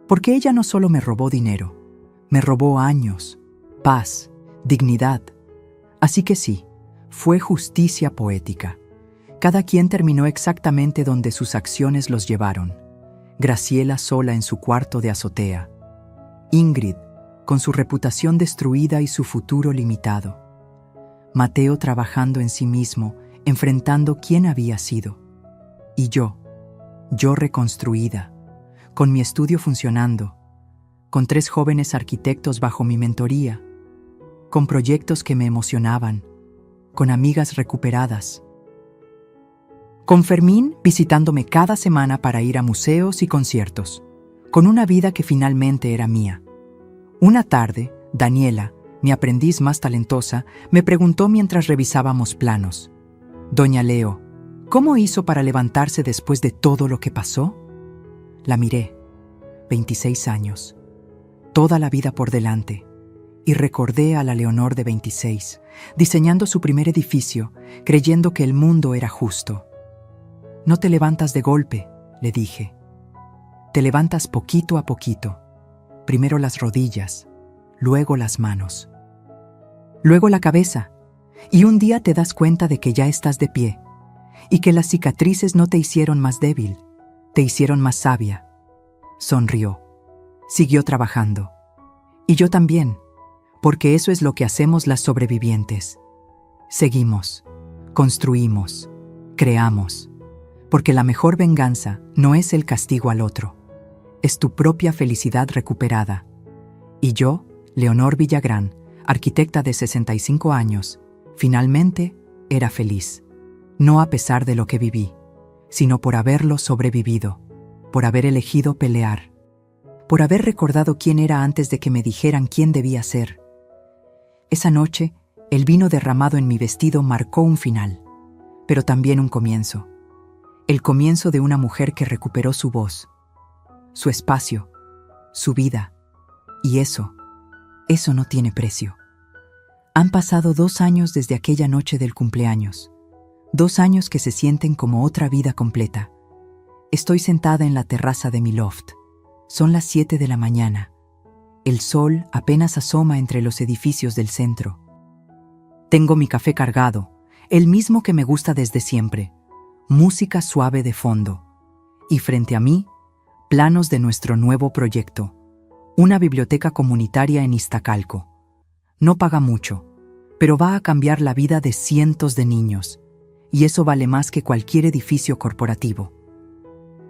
[SPEAKER 1] Porque ella no solo me robó dinero, me robó años, paz, dignidad. Así que sí, fue justicia poética. Cada quien terminó exactamente donde sus acciones los llevaron. Graciela sola en su cuarto de azotea. Ingrid, con su reputación destruida y su futuro limitado. Mateo trabajando en sí mismo, enfrentando quién había sido. Y yo reconstruida, con mi estudio funcionando, con 3 jóvenes arquitectos bajo mi mentoría, con proyectos que me emocionaban, con amigas recuperadas. Con Fermín visitándome cada semana para ir a museos y conciertos, con una vida que finalmente era mía. Una tarde, Daniela, mi aprendiz más talentosa, me preguntó mientras revisábamos planos: «Doña Leo, ¿cómo hizo para levantarse después de todo lo que pasó?». La miré, 26 años, toda la vida por delante, y recordé a la Leonor de 26, diseñando su primer edificio, creyendo que el mundo era justo. «No te levantas de golpe», le dije. «Te levantas poquito a poquito. Primero las rodillas, luego las manos, luego la cabeza, y un día te das cuenta de que ya estás de pie, y que las cicatrices no te hicieron más débil, te hicieron más sabia». Sonrió. Siguió trabajando. Y yo también, porque eso es lo que hacemos las sobrevivientes. Seguimos, construimos, creamos. Porque la mejor venganza no es el castigo al otro, es tu propia felicidad recuperada. Y yo, Leonor Villagrán, arquitecta de 65 años, finalmente era feliz. No a pesar de lo que viví, sino por haberlo sobrevivido, por haber elegido pelear, por haber recordado quién era antes de que me dijeran quién debía ser. Esa noche, el vino derramado en mi vestido marcó un final, pero también un comienzo. El comienzo de una mujer que recuperó su voz, su espacio, su vida. Y eso no tiene precio. Han pasado 2 años desde aquella noche del cumpleaños. 2 años que se sienten como otra vida completa. Estoy sentada en la terraza de mi loft. Son las 7 de la mañana. El sol apenas asoma entre los edificios del centro. Tengo mi café cargado, el mismo que me gusta desde siempre. Música suave de fondo. Y frente a mí, planos de nuestro nuevo proyecto. Una biblioteca comunitaria en Iztacalco. No paga mucho, pero va a cambiar la vida de cientos de niños, y eso vale más que cualquier edificio corporativo.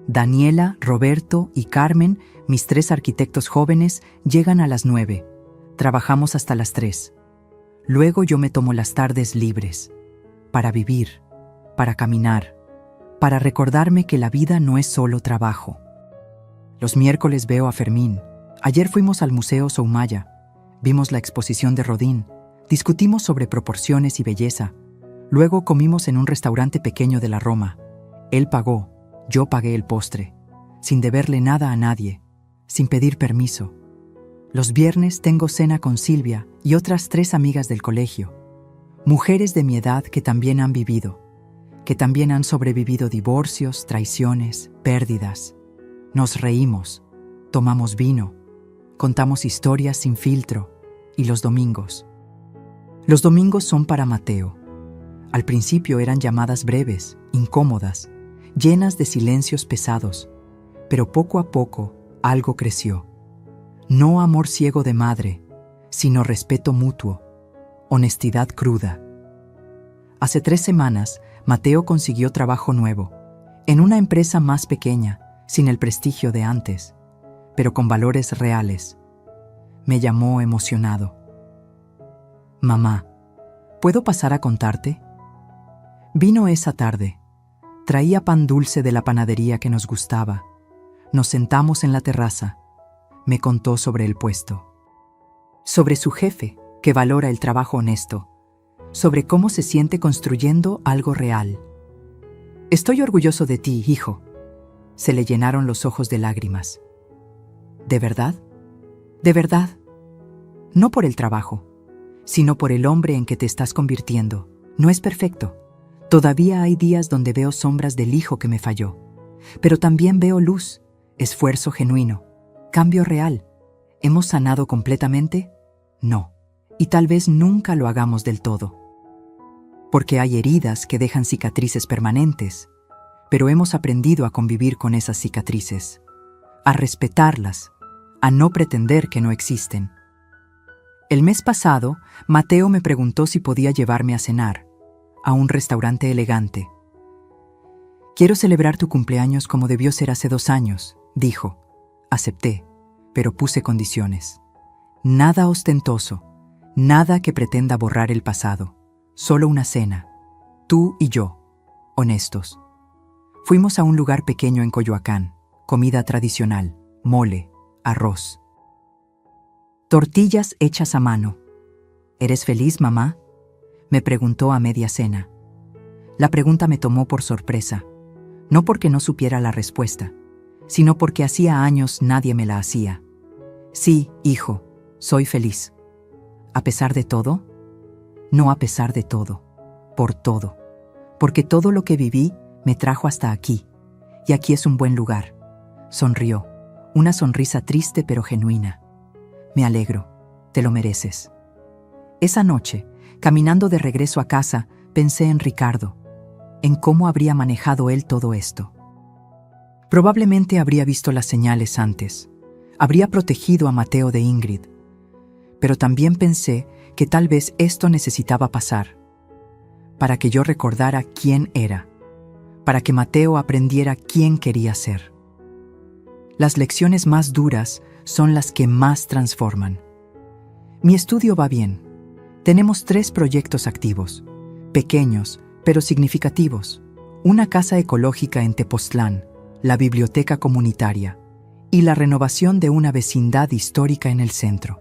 [SPEAKER 1] Daniela, Roberto y Carmen, mis 3 arquitectos jóvenes, llegan a las 9. Trabajamos hasta las 3. Luego yo me tomo las tardes libres, para vivir, para caminar, para recordarme que la vida no es solo trabajo. Los miércoles veo a Fermín. Ayer fuimos al Museo Soumaya, vimos la exposición de Rodin, discutimos sobre proporciones y belleza. Luego comimos en un restaurante pequeño de la Roma. Él pagó, yo pagué el postre, sin deberle nada a nadie, sin pedir permiso. Los viernes tengo cena con Silvia y otras 3 amigas del colegio, mujeres de mi edad que también han vivido, que también han sobrevivido divorcios, traiciones, pérdidas. Nos reímos, tomamos vino, contamos historias sin filtro, y los domingos. Los domingos son para Mateo. Al principio eran llamadas breves, incómodas, llenas de silencios pesados, pero poco a poco algo creció. No amor ciego de madre, sino respeto mutuo, honestidad cruda. Hace 3 semanas, Mateo consiguió trabajo nuevo, en una empresa más pequeña, sin el prestigio de antes, pero con valores reales. Me llamó emocionado. Mamá, ¿puedo pasar a contarte? Vino esa tarde. Traía pan dulce de la panadería que nos gustaba. Nos sentamos en la terraza. Me contó sobre el puesto. Sobre su jefe, que valora el trabajo honesto. Sobre cómo se siente construyendo algo real. Estoy orgulloso de ti, hijo. Se le llenaron los ojos de lágrimas. ¿De verdad? ¿De verdad? No por el trabajo, sino por el hombre en que te estás convirtiendo. No es perfecto. Todavía hay días donde veo sombras del hijo que me falló. Pero también veo luz, esfuerzo genuino, cambio real. ¿Hemos sanado completamente? No. Y tal vez nunca lo hagamos del todo. Porque hay heridas que dejan cicatrices permanentes, pero hemos aprendido a convivir con esas cicatrices, a respetarlas, a no pretender que no existen. El mes pasado, Mateo me preguntó si podía llevarme a cenar, a un restaurante elegante. Quiero celebrar tu cumpleaños como debió ser hace 2 años, dijo. Acepté, pero puse condiciones. Nada ostentoso, nada que pretenda borrar el pasado, solo una cena, tú y yo, honestos. Fuimos a un lugar pequeño en Coyoacán, comida tradicional, mole, arroz. Tortillas hechas a mano. ¿Eres feliz, mamá?, me preguntó a media cena. La pregunta me tomó por sorpresa, no porque no supiera la respuesta, sino porque hacía años nadie me la hacía. Sí, hijo, soy feliz. ¿A pesar de todo? No a pesar de todo, por todo, porque todo lo que viví me trajo hasta aquí, y aquí es un buen lugar. Sonrió, una sonrisa triste pero genuina. Me alegro, te lo mereces. Esa noche, caminando de regreso a casa, pensé en Ricardo, en cómo habría manejado él todo esto. Probablemente habría visto las señales antes, habría protegido a Mateo de Ingrid, pero también pensé que tal vez esto necesitaba pasar, para que yo recordara quién era, para que Mateo aprendiera quién quería ser. Las lecciones más duras son las que más transforman. Mi estudio va bien. Tenemos 3 proyectos activos, pequeños pero significativos. Una casa ecológica en Tepoztlán, la biblioteca comunitaria y la renovación de una vecindad histórica en el centro.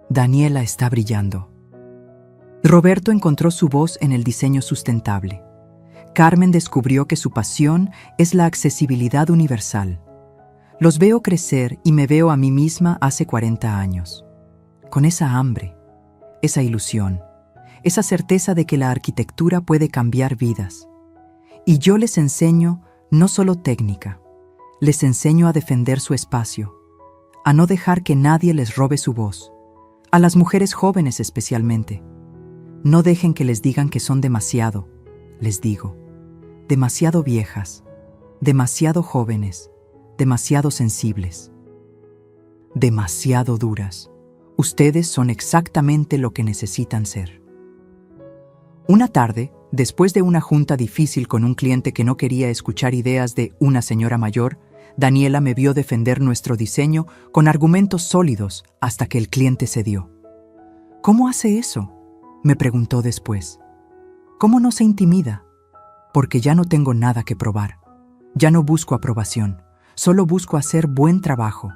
[SPEAKER 1] Daniela está brillando. Roberto encontró su voz en el diseño sustentable. Carmen descubrió que su pasión es la accesibilidad universal. Los veo crecer y me veo a mí misma hace 40 años. Con esa hambre, esa ilusión, esa certeza de que la arquitectura puede cambiar vidas. Y yo les enseño no solo técnica, les enseño a defender su espacio, a no dejar que nadie les robe su voz, a las mujeres jóvenes especialmente. No dejen que les digan que son demasiado, les digo, demasiado viejas, demasiado jóvenes, demasiado sensibles, demasiado duras. Ustedes son exactamente lo que necesitan ser. Una tarde, después de una junta difícil con un cliente que no quería escuchar ideas de una señora mayor, Daniela me vio defender nuestro diseño con argumentos sólidos hasta que el cliente cedió. ¿Cómo hace eso?, me preguntó después. ¿Cómo no se intimida? Porque ya no tengo nada que probar. Ya no busco aprobación, solo busco hacer buen trabajo.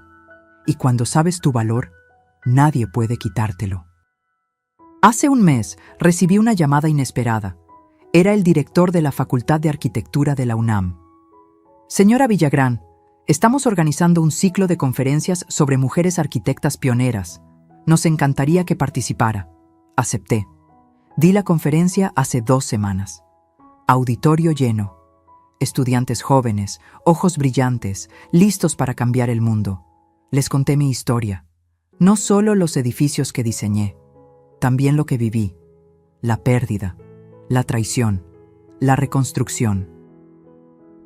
[SPEAKER 1] Y cuando sabes tu valor, nadie puede quitártelo. Hace un mes recibí una llamada inesperada. Era el director de la Facultad de Arquitectura de la UNAM. Señora Villagrán, estamos organizando un ciclo de conferencias sobre mujeres arquitectas pioneras. Nos encantaría que participara. Acepté. Di la conferencia hace 2 semanas. Auditorio lleno. Estudiantes jóvenes, ojos brillantes, listos para cambiar el mundo. Les conté mi historia. No solo los edificios que diseñé, también lo que viví. La pérdida, la traición, la reconstrucción.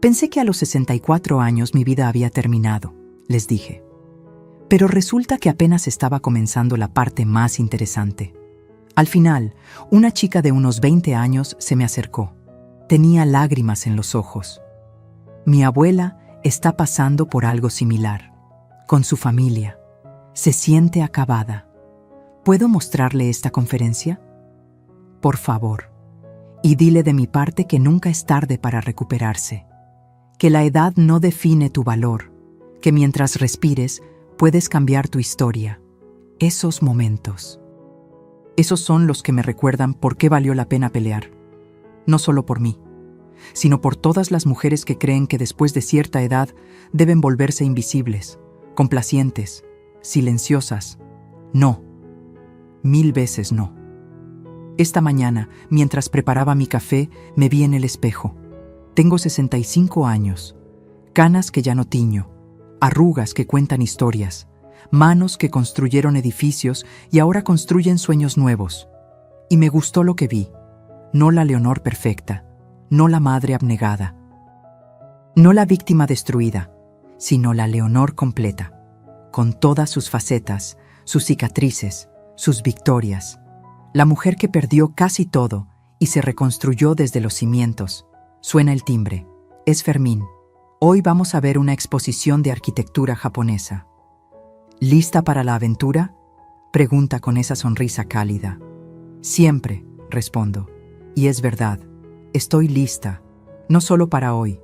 [SPEAKER 1] Pensé que a los 64 años mi vida había terminado, les dije. Pero resulta que apenas estaba comenzando la parte más interesante. Al final, una chica de unos 20 años se me acercó. Tenía lágrimas en los ojos. Mi abuela está pasando por algo similar. Con su familia. Se siente acabada. ¿Puedo mostrarle esta conferencia? Por favor. Y dile de mi parte que nunca es tarde para recuperarse. Que la edad no define tu valor. Que mientras respires, puedes cambiar tu historia. Esos momentos. Esos son los que me recuerdan por qué valió la pena pelear. No solo por mí, sino por todas las mujeres que creen que después de cierta edad deben volverse invisibles, complacientes, silenciosas. No. 1000 veces no. Esta mañana, mientras preparaba mi café, me vi en el espejo. Tengo 65 años, canas que ya no tiño, arrugas que cuentan historias, manos que construyeron edificios y ahora construyen sueños nuevos. Y me gustó lo que vi. No la Leonor perfecta, no la madre abnegada, no la víctima destruida, sino la Leonor completa, con todas sus facetas, sus cicatrices, sus victorias. La mujer que perdió casi todo y se reconstruyó desde los cimientos. Suena el timbre. Es Fermín. Hoy vamos a ver una exposición de arquitectura japonesa. ¿Lista para la aventura?, pregunta con esa sonrisa cálida. Siempre, respondo. Y es verdad, estoy lista, no solo para hoy,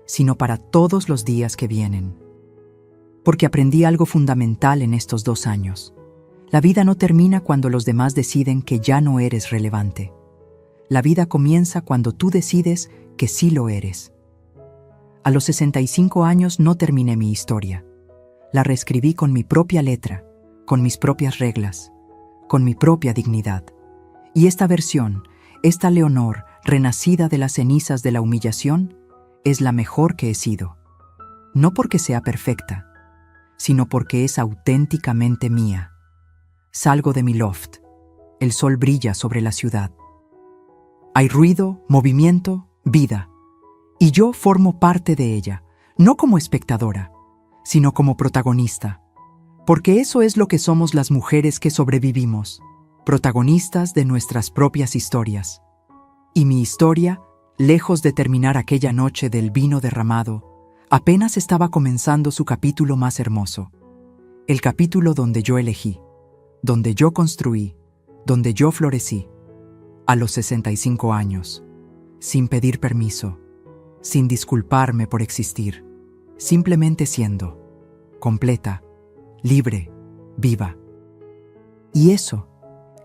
[SPEAKER 1] sino para todos los días que vienen. Porque aprendí algo fundamental en estos 2 años. La vida no termina cuando los demás deciden que ya no eres relevante. La vida comienza cuando tú decides que sí lo eres. A los 65 años no terminé mi historia. La reescribí con mi propia letra, con mis propias reglas, con mi propia dignidad. Y esta versión, esta Leonor, renacida de las cenizas de la humillación, es la mejor que he sido. No porque sea perfecta, sino porque es auténticamente mía. Salgo de mi loft. El sol brilla sobre la ciudad. Hay ruido, movimiento, vida. Y yo formo parte de ella, no como espectadora, sino como protagonista. Porque eso es lo que somos las mujeres que sobrevivimos, protagonistas de nuestras propias historias. Y mi historia, lejos de terminar aquella noche del vino derramado, apenas estaba comenzando su capítulo más hermoso. El capítulo donde yo elegí, donde yo construí, donde yo florecí. A los 65 años, sin pedir permiso, sin disculparme por existir, simplemente siendo, completa, libre, viva. Y eso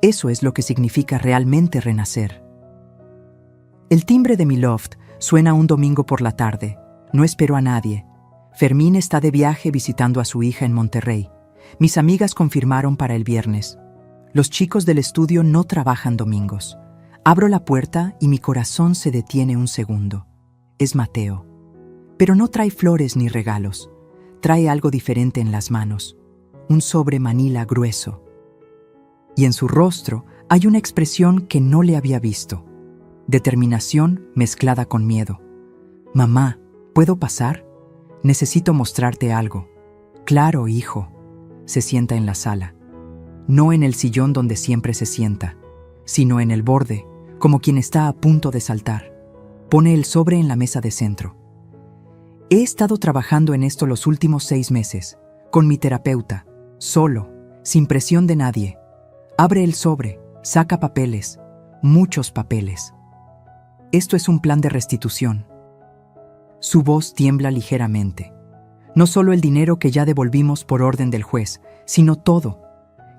[SPEAKER 1] es lo que significa realmente renacer. El timbre de mi loft suena un domingo por la tarde. No espero a nadie. Fermín está de viaje visitando a su hija en Monterrey. Mis amigas confirmaron para el viernes. Los chicos del estudio no trabajan domingos. Abro la puerta y mi corazón se detiene un segundo. Es Mateo. Pero no trae flores ni regalos. Trae algo diferente en las manos. Un sobre manila grueso. Y en su rostro hay una expresión que no le había visto. Determinación mezclada con miedo. Mamá, ¿puedo pasar? Necesito mostrarte algo. Claro, hijo. Se sienta en la sala. No en el sillón donde siempre se sienta, sino en el borde, como quien está a punto de saltar. Pone el sobre en la mesa de centro. He estado trabajando en esto los últimos 6 meses, con mi terapeuta, solo, sin presión de nadie. Abre el sobre, saca papeles, muchos papeles. Esto es un plan de restitución. Su voz tiembla ligeramente. No solo el dinero que ya devolvimos por orden del juez, sino todo.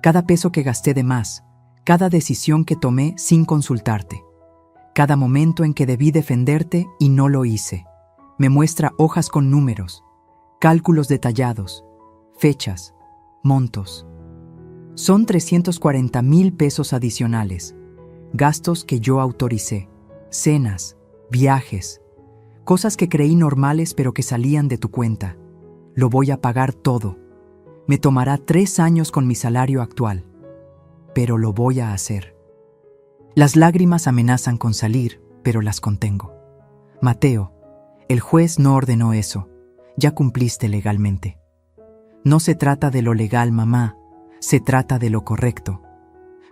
[SPEAKER 1] Cada peso que gasté de más, cada decisión que tomé sin consultarte, cada momento en que debí defenderte y no lo hice. Me muestra hojas con números, cálculos detallados, fechas, montos. Son 340,000 pesos adicionales, gastos que yo autoricé, cenas, viajes, cosas que creí normales pero que salían de tu cuenta. Lo voy a pagar todo. Me tomará 3 años con mi salario actual, pero lo voy a hacer. Las lágrimas amenazan con salir, pero las contengo. Mateo, el juez no ordenó eso. Ya cumpliste legalmente. No se trata de lo legal, mamá. Se trata de lo correcto.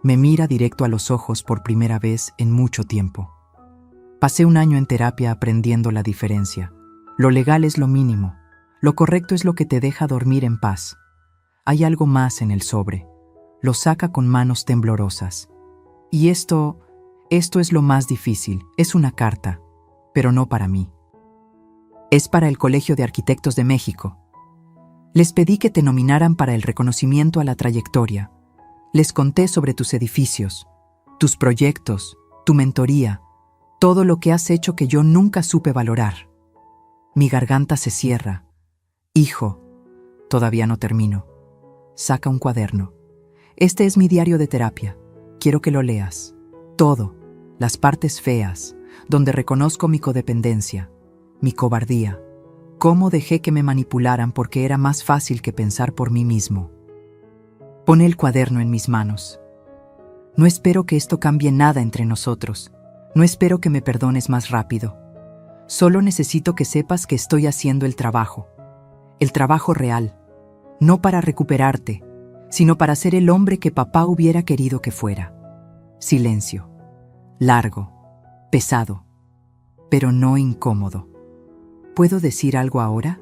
[SPEAKER 1] Me mira directo a los ojos por primera vez en mucho tiempo. Pasé 1 año en terapia aprendiendo la diferencia. Lo legal es lo mínimo. Lo correcto es lo que te deja dormir en paz. Hay algo más en el sobre. Lo saca con manos temblorosas. Y esto es lo más difícil. Es una carta, pero no para mí. Es para el Colegio de Arquitectos de México. Les pedí que te nominaran para el reconocimiento a la trayectoria. Les conté sobre tus edificios, tus proyectos, tu mentoría, todo lo que has hecho que yo nunca supe valorar. Mi garganta se cierra. Hijo, todavía no termino. Saca un cuaderno. Este es mi diario de terapia. Quiero que lo leas. Todo, las partes feas, donde reconozco mi codependencia, mi cobardía, cómo dejé que me manipularan porque era más fácil que pensar por mí mismo. Pone el cuaderno en mis manos. No espero que esto cambie nada entre nosotros. No espero que me perdones más rápido. Solo necesito que sepas que estoy haciendo el trabajo real, no para recuperarte, sino para ser el hombre que papá hubiera querido que fuera. Silencio. Largo. Pesado. Pero no incómodo. ¿Puedo decir algo ahora?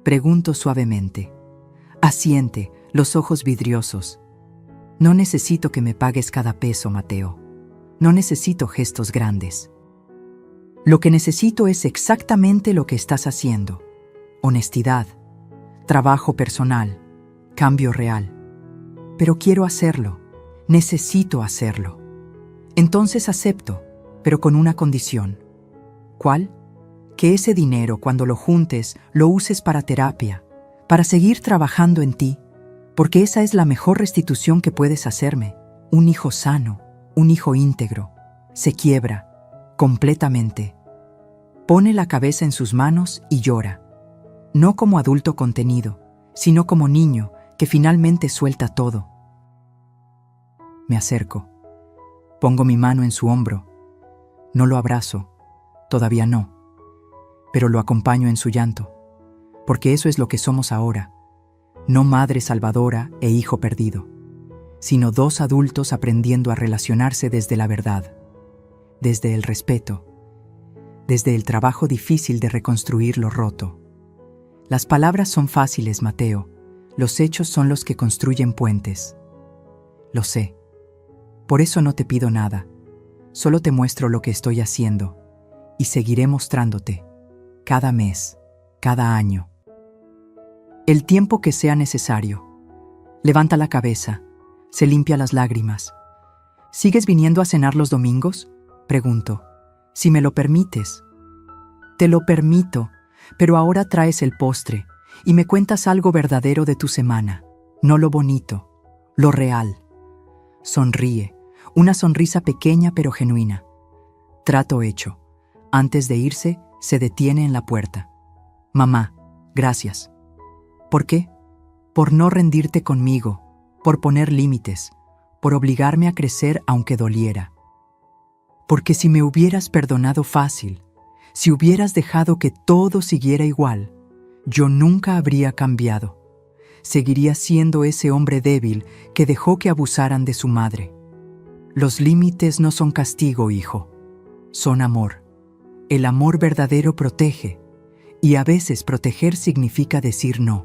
[SPEAKER 1] Pregunto suavemente. Asiente, los ojos vidriosos. No necesito que me pagues cada peso, Mateo. No necesito gestos grandes. Lo que necesito es exactamente lo que estás haciendo. Honestidad, trabajo personal, cambio real. Pero quiero hacerlo. Necesito hacerlo. Entonces acepto, pero con una condición. ¿Cuál? Que ese dinero, cuando lo juntes, lo uses para terapia, para seguir trabajando en ti, porque esa es la mejor restitución que puedes hacerme. Un hijo sano, un hijo íntegro, se quiebra, completamente. Pone la cabeza en sus manos y llora. No como adulto contenido, sino como niño que finalmente suelta todo. Me acerco. Pongo mi mano en su hombro. No lo abrazo, todavía no, pero lo acompaño en su llanto, porque eso es lo que somos ahora, no madre salvadora e hijo perdido, sino 2 adultos aprendiendo a relacionarse desde la verdad, desde el respeto, desde el trabajo difícil de reconstruir lo roto. Las palabras son fáciles, Mateo, los hechos son los que construyen puentes. Lo sé. Por eso no te pido nada, solo te muestro lo que estoy haciendo y seguiré mostrándote, cada mes, cada año. El tiempo que sea necesario. Levanta la cabeza, se limpia las lágrimas. ¿Sigues viniendo a cenar los domingos? Pregunto. Si me lo permites. Te lo permito, pero ahora traes el postre y me cuentas algo verdadero de tu semana, no lo bonito, lo real. Sonríe. Una sonrisa pequeña pero genuina. Trato hecho. Antes de irse, se detiene en la puerta. Mamá, gracias. ¿Por qué? Por no rendirte conmigo, por poner límites, por obligarme a crecer aunque doliera. Porque si me hubieras perdonado fácil, si hubieras dejado que todo siguiera igual, yo nunca habría cambiado. Seguiría siendo ese hombre débil que dejó que abusaran de su madre. Los límites no son castigo, hijo. Son amor. El amor verdadero protege, y a veces proteger significa decir no.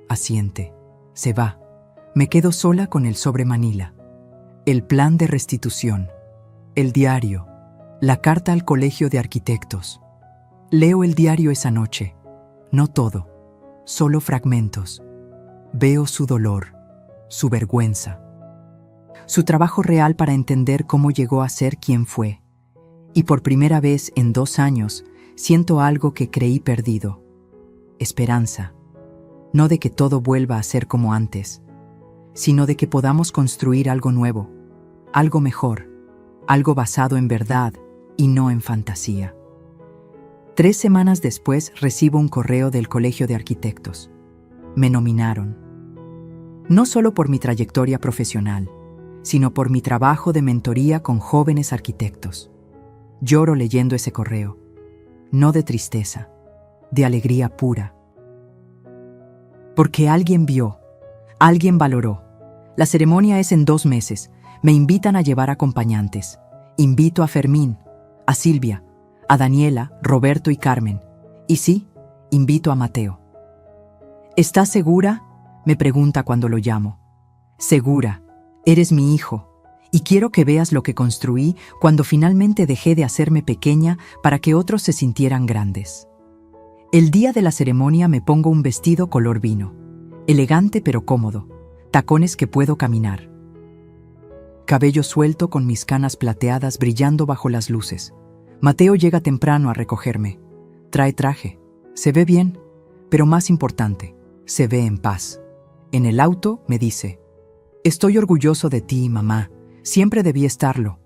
[SPEAKER 1] Asiente. Se va. Me quedo sola con el sobre Manila. El plan de restitución. El diario. La carta al colegio de arquitectos. Leo el diario esa noche. No todo. Solo fragmentos. Veo su dolor, su vergüenza, su trabajo real para entender cómo llegó a ser quien fue. Y por primera vez en 2 años siento algo que creí perdido. Esperanza. No de que todo vuelva a ser como antes, sino de que podamos construir algo nuevo, algo mejor, algo basado en verdad y no en fantasía. 3 semanas después recibo un correo del Colegio de Arquitectos. Me nominaron. No solo por mi trayectoria profesional, sino por mi trabajo de mentoría con jóvenes arquitectos. Lloro leyendo ese correo, no de tristeza, de alegría pura. Porque alguien vio, alguien valoró. La ceremonia es en 2 meses. Me invitan a llevar acompañantes. Invito a Fermín, a Silvia, a Daniela, Roberto y Carmen. Y sí, invito a Mateo. ¿Estás segura?, me pregunta cuando lo llamo. Segura, eres mi hijo, y quiero que veas lo que construí cuando finalmente dejé de hacerme pequeña para que otros se sintieran grandes. El día de la ceremonia me pongo un vestido color vino, elegante pero cómodo, tacones que puedo caminar. Cabello suelto con mis canas plateadas brillando bajo las luces. Mateo llega temprano a recogerme. Trae traje, se ve bien, pero más importante, se ve en paz. En el auto me dice: estoy orgulloso de ti, mamá, siempre debí estarlo,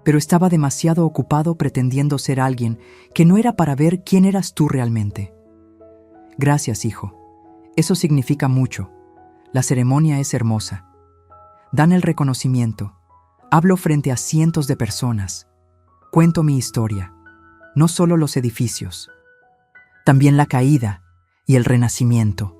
[SPEAKER 1] pero estaba demasiado ocupado pretendiendo ser alguien que no era para ver quién eras tú realmente. Gracias, hijo. Eso significa mucho. La ceremonia es hermosa. Dan el reconocimiento. Hablo frente a cientos de personas. Cuento mi historia, no solo los edificios, también la caída y el renacimiento.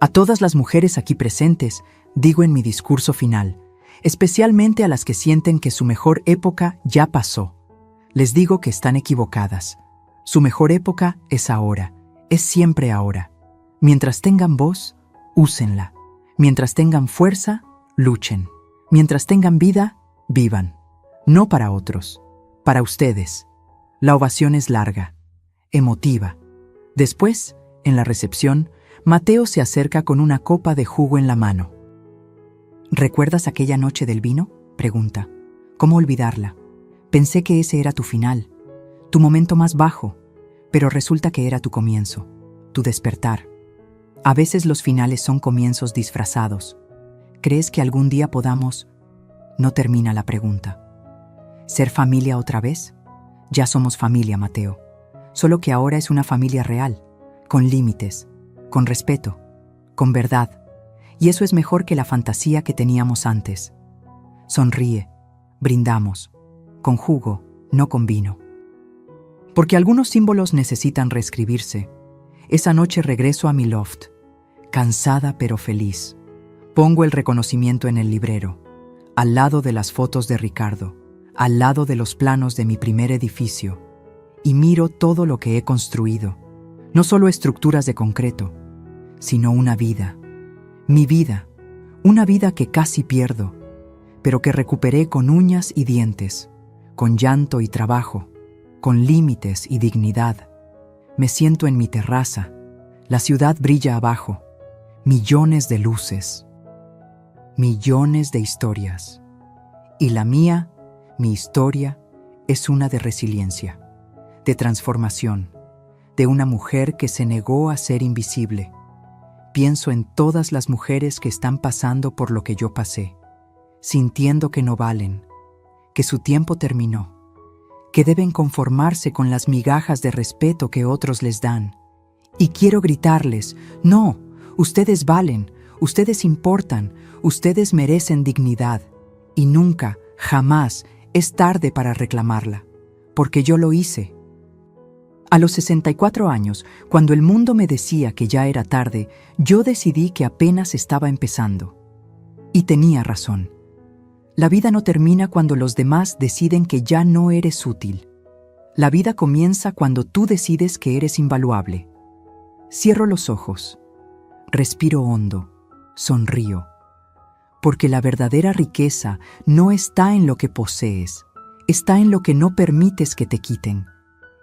[SPEAKER 1] A todas las mujeres aquí presentes, digo en mi discurso final, especialmente a las que sienten que su mejor época ya pasó, les digo que están equivocadas. Su mejor época es ahora, es siempre ahora. Mientras tengan voz, úsenla. Mientras tengan fuerza, luchen. Mientras tengan vida, vivan. No para otros, para ustedes. La ovación es larga, emotiva. Después, en la recepción, Mateo se acerca con una copa de jugo en la mano. ¿Recuerdas aquella noche del vino?, pregunta. ¿Cómo olvidarla? Pensé que ese era tu final, tu momento más bajo, pero resulta que era tu comienzo, tu despertar. A veces los finales son comienzos disfrazados. ¿Crees que algún día podamos...? No termina la pregunta. ¿Ser familia otra vez? Ya somos familia, Mateo. Solo que ahora es una familia real, con límites, con respeto, con verdad. Y eso es mejor que la fantasía que teníamos antes. Sonríe, brindamos, con jugo, no con vino. Porque algunos símbolos necesitan reescribirse. Esa noche regreso a mi loft, cansada pero feliz. Pongo el reconocimiento en el librero, al lado de las fotos de Ricardo, al lado de los planos de mi primer edificio, y miro todo lo que he construido, no solo estructuras de concreto, sino una vida. Mi vida, una vida que casi pierdo, pero que recuperé con uñas y dientes, con llanto y trabajo, con límites y dignidad. Me siento en mi terraza, la ciudad brilla abajo, millones de luces, millones de historias. Y la mía, mi historia, es una de resiliencia, de transformación, de una mujer que se negó a ser invisible. Pienso en todas las mujeres que están pasando por lo que yo pasé, sintiendo que no valen, que su tiempo terminó, que deben conformarse con las migajas de respeto que otros les dan. Y quiero gritarles: no, ustedes valen, ustedes importan, ustedes merecen dignidad, y nunca, jamás, es tarde para reclamarla, porque yo lo hice. A los 64 años, cuando el mundo me decía que ya era tarde, yo decidí que apenas estaba empezando. Y tenía razón. La vida no termina cuando los demás deciden que ya no eres útil. La vida comienza cuando tú decides que eres invaluable. Cierro los ojos, respiro hondo, sonrío, porque la verdadera riqueza no está en lo que posees, está en lo que no permites que te quiten.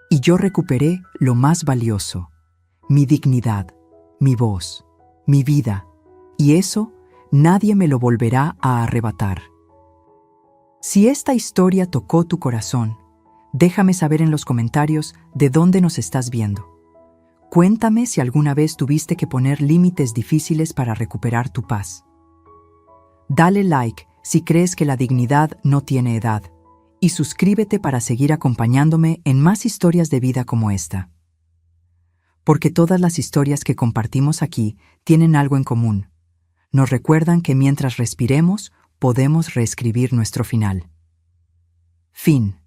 [SPEAKER 1] Y yo recuperé lo más valioso, mi dignidad, mi voz, mi vida, y eso nadie me lo volverá a arrebatar. Si esta historia tocó tu corazón, déjame saber en los comentarios de dónde nos estás viendo. Cuéntame si alguna vez tuviste que poner límites difíciles para recuperar tu paz. Dale like si crees que la dignidad no tiene edad y suscríbete para seguir acompañándome en más historias de vida como esta. Porque todas las historias que compartimos aquí tienen algo en común. Nos recuerdan que mientras respiremos, podemos reescribir nuestro final. Fin.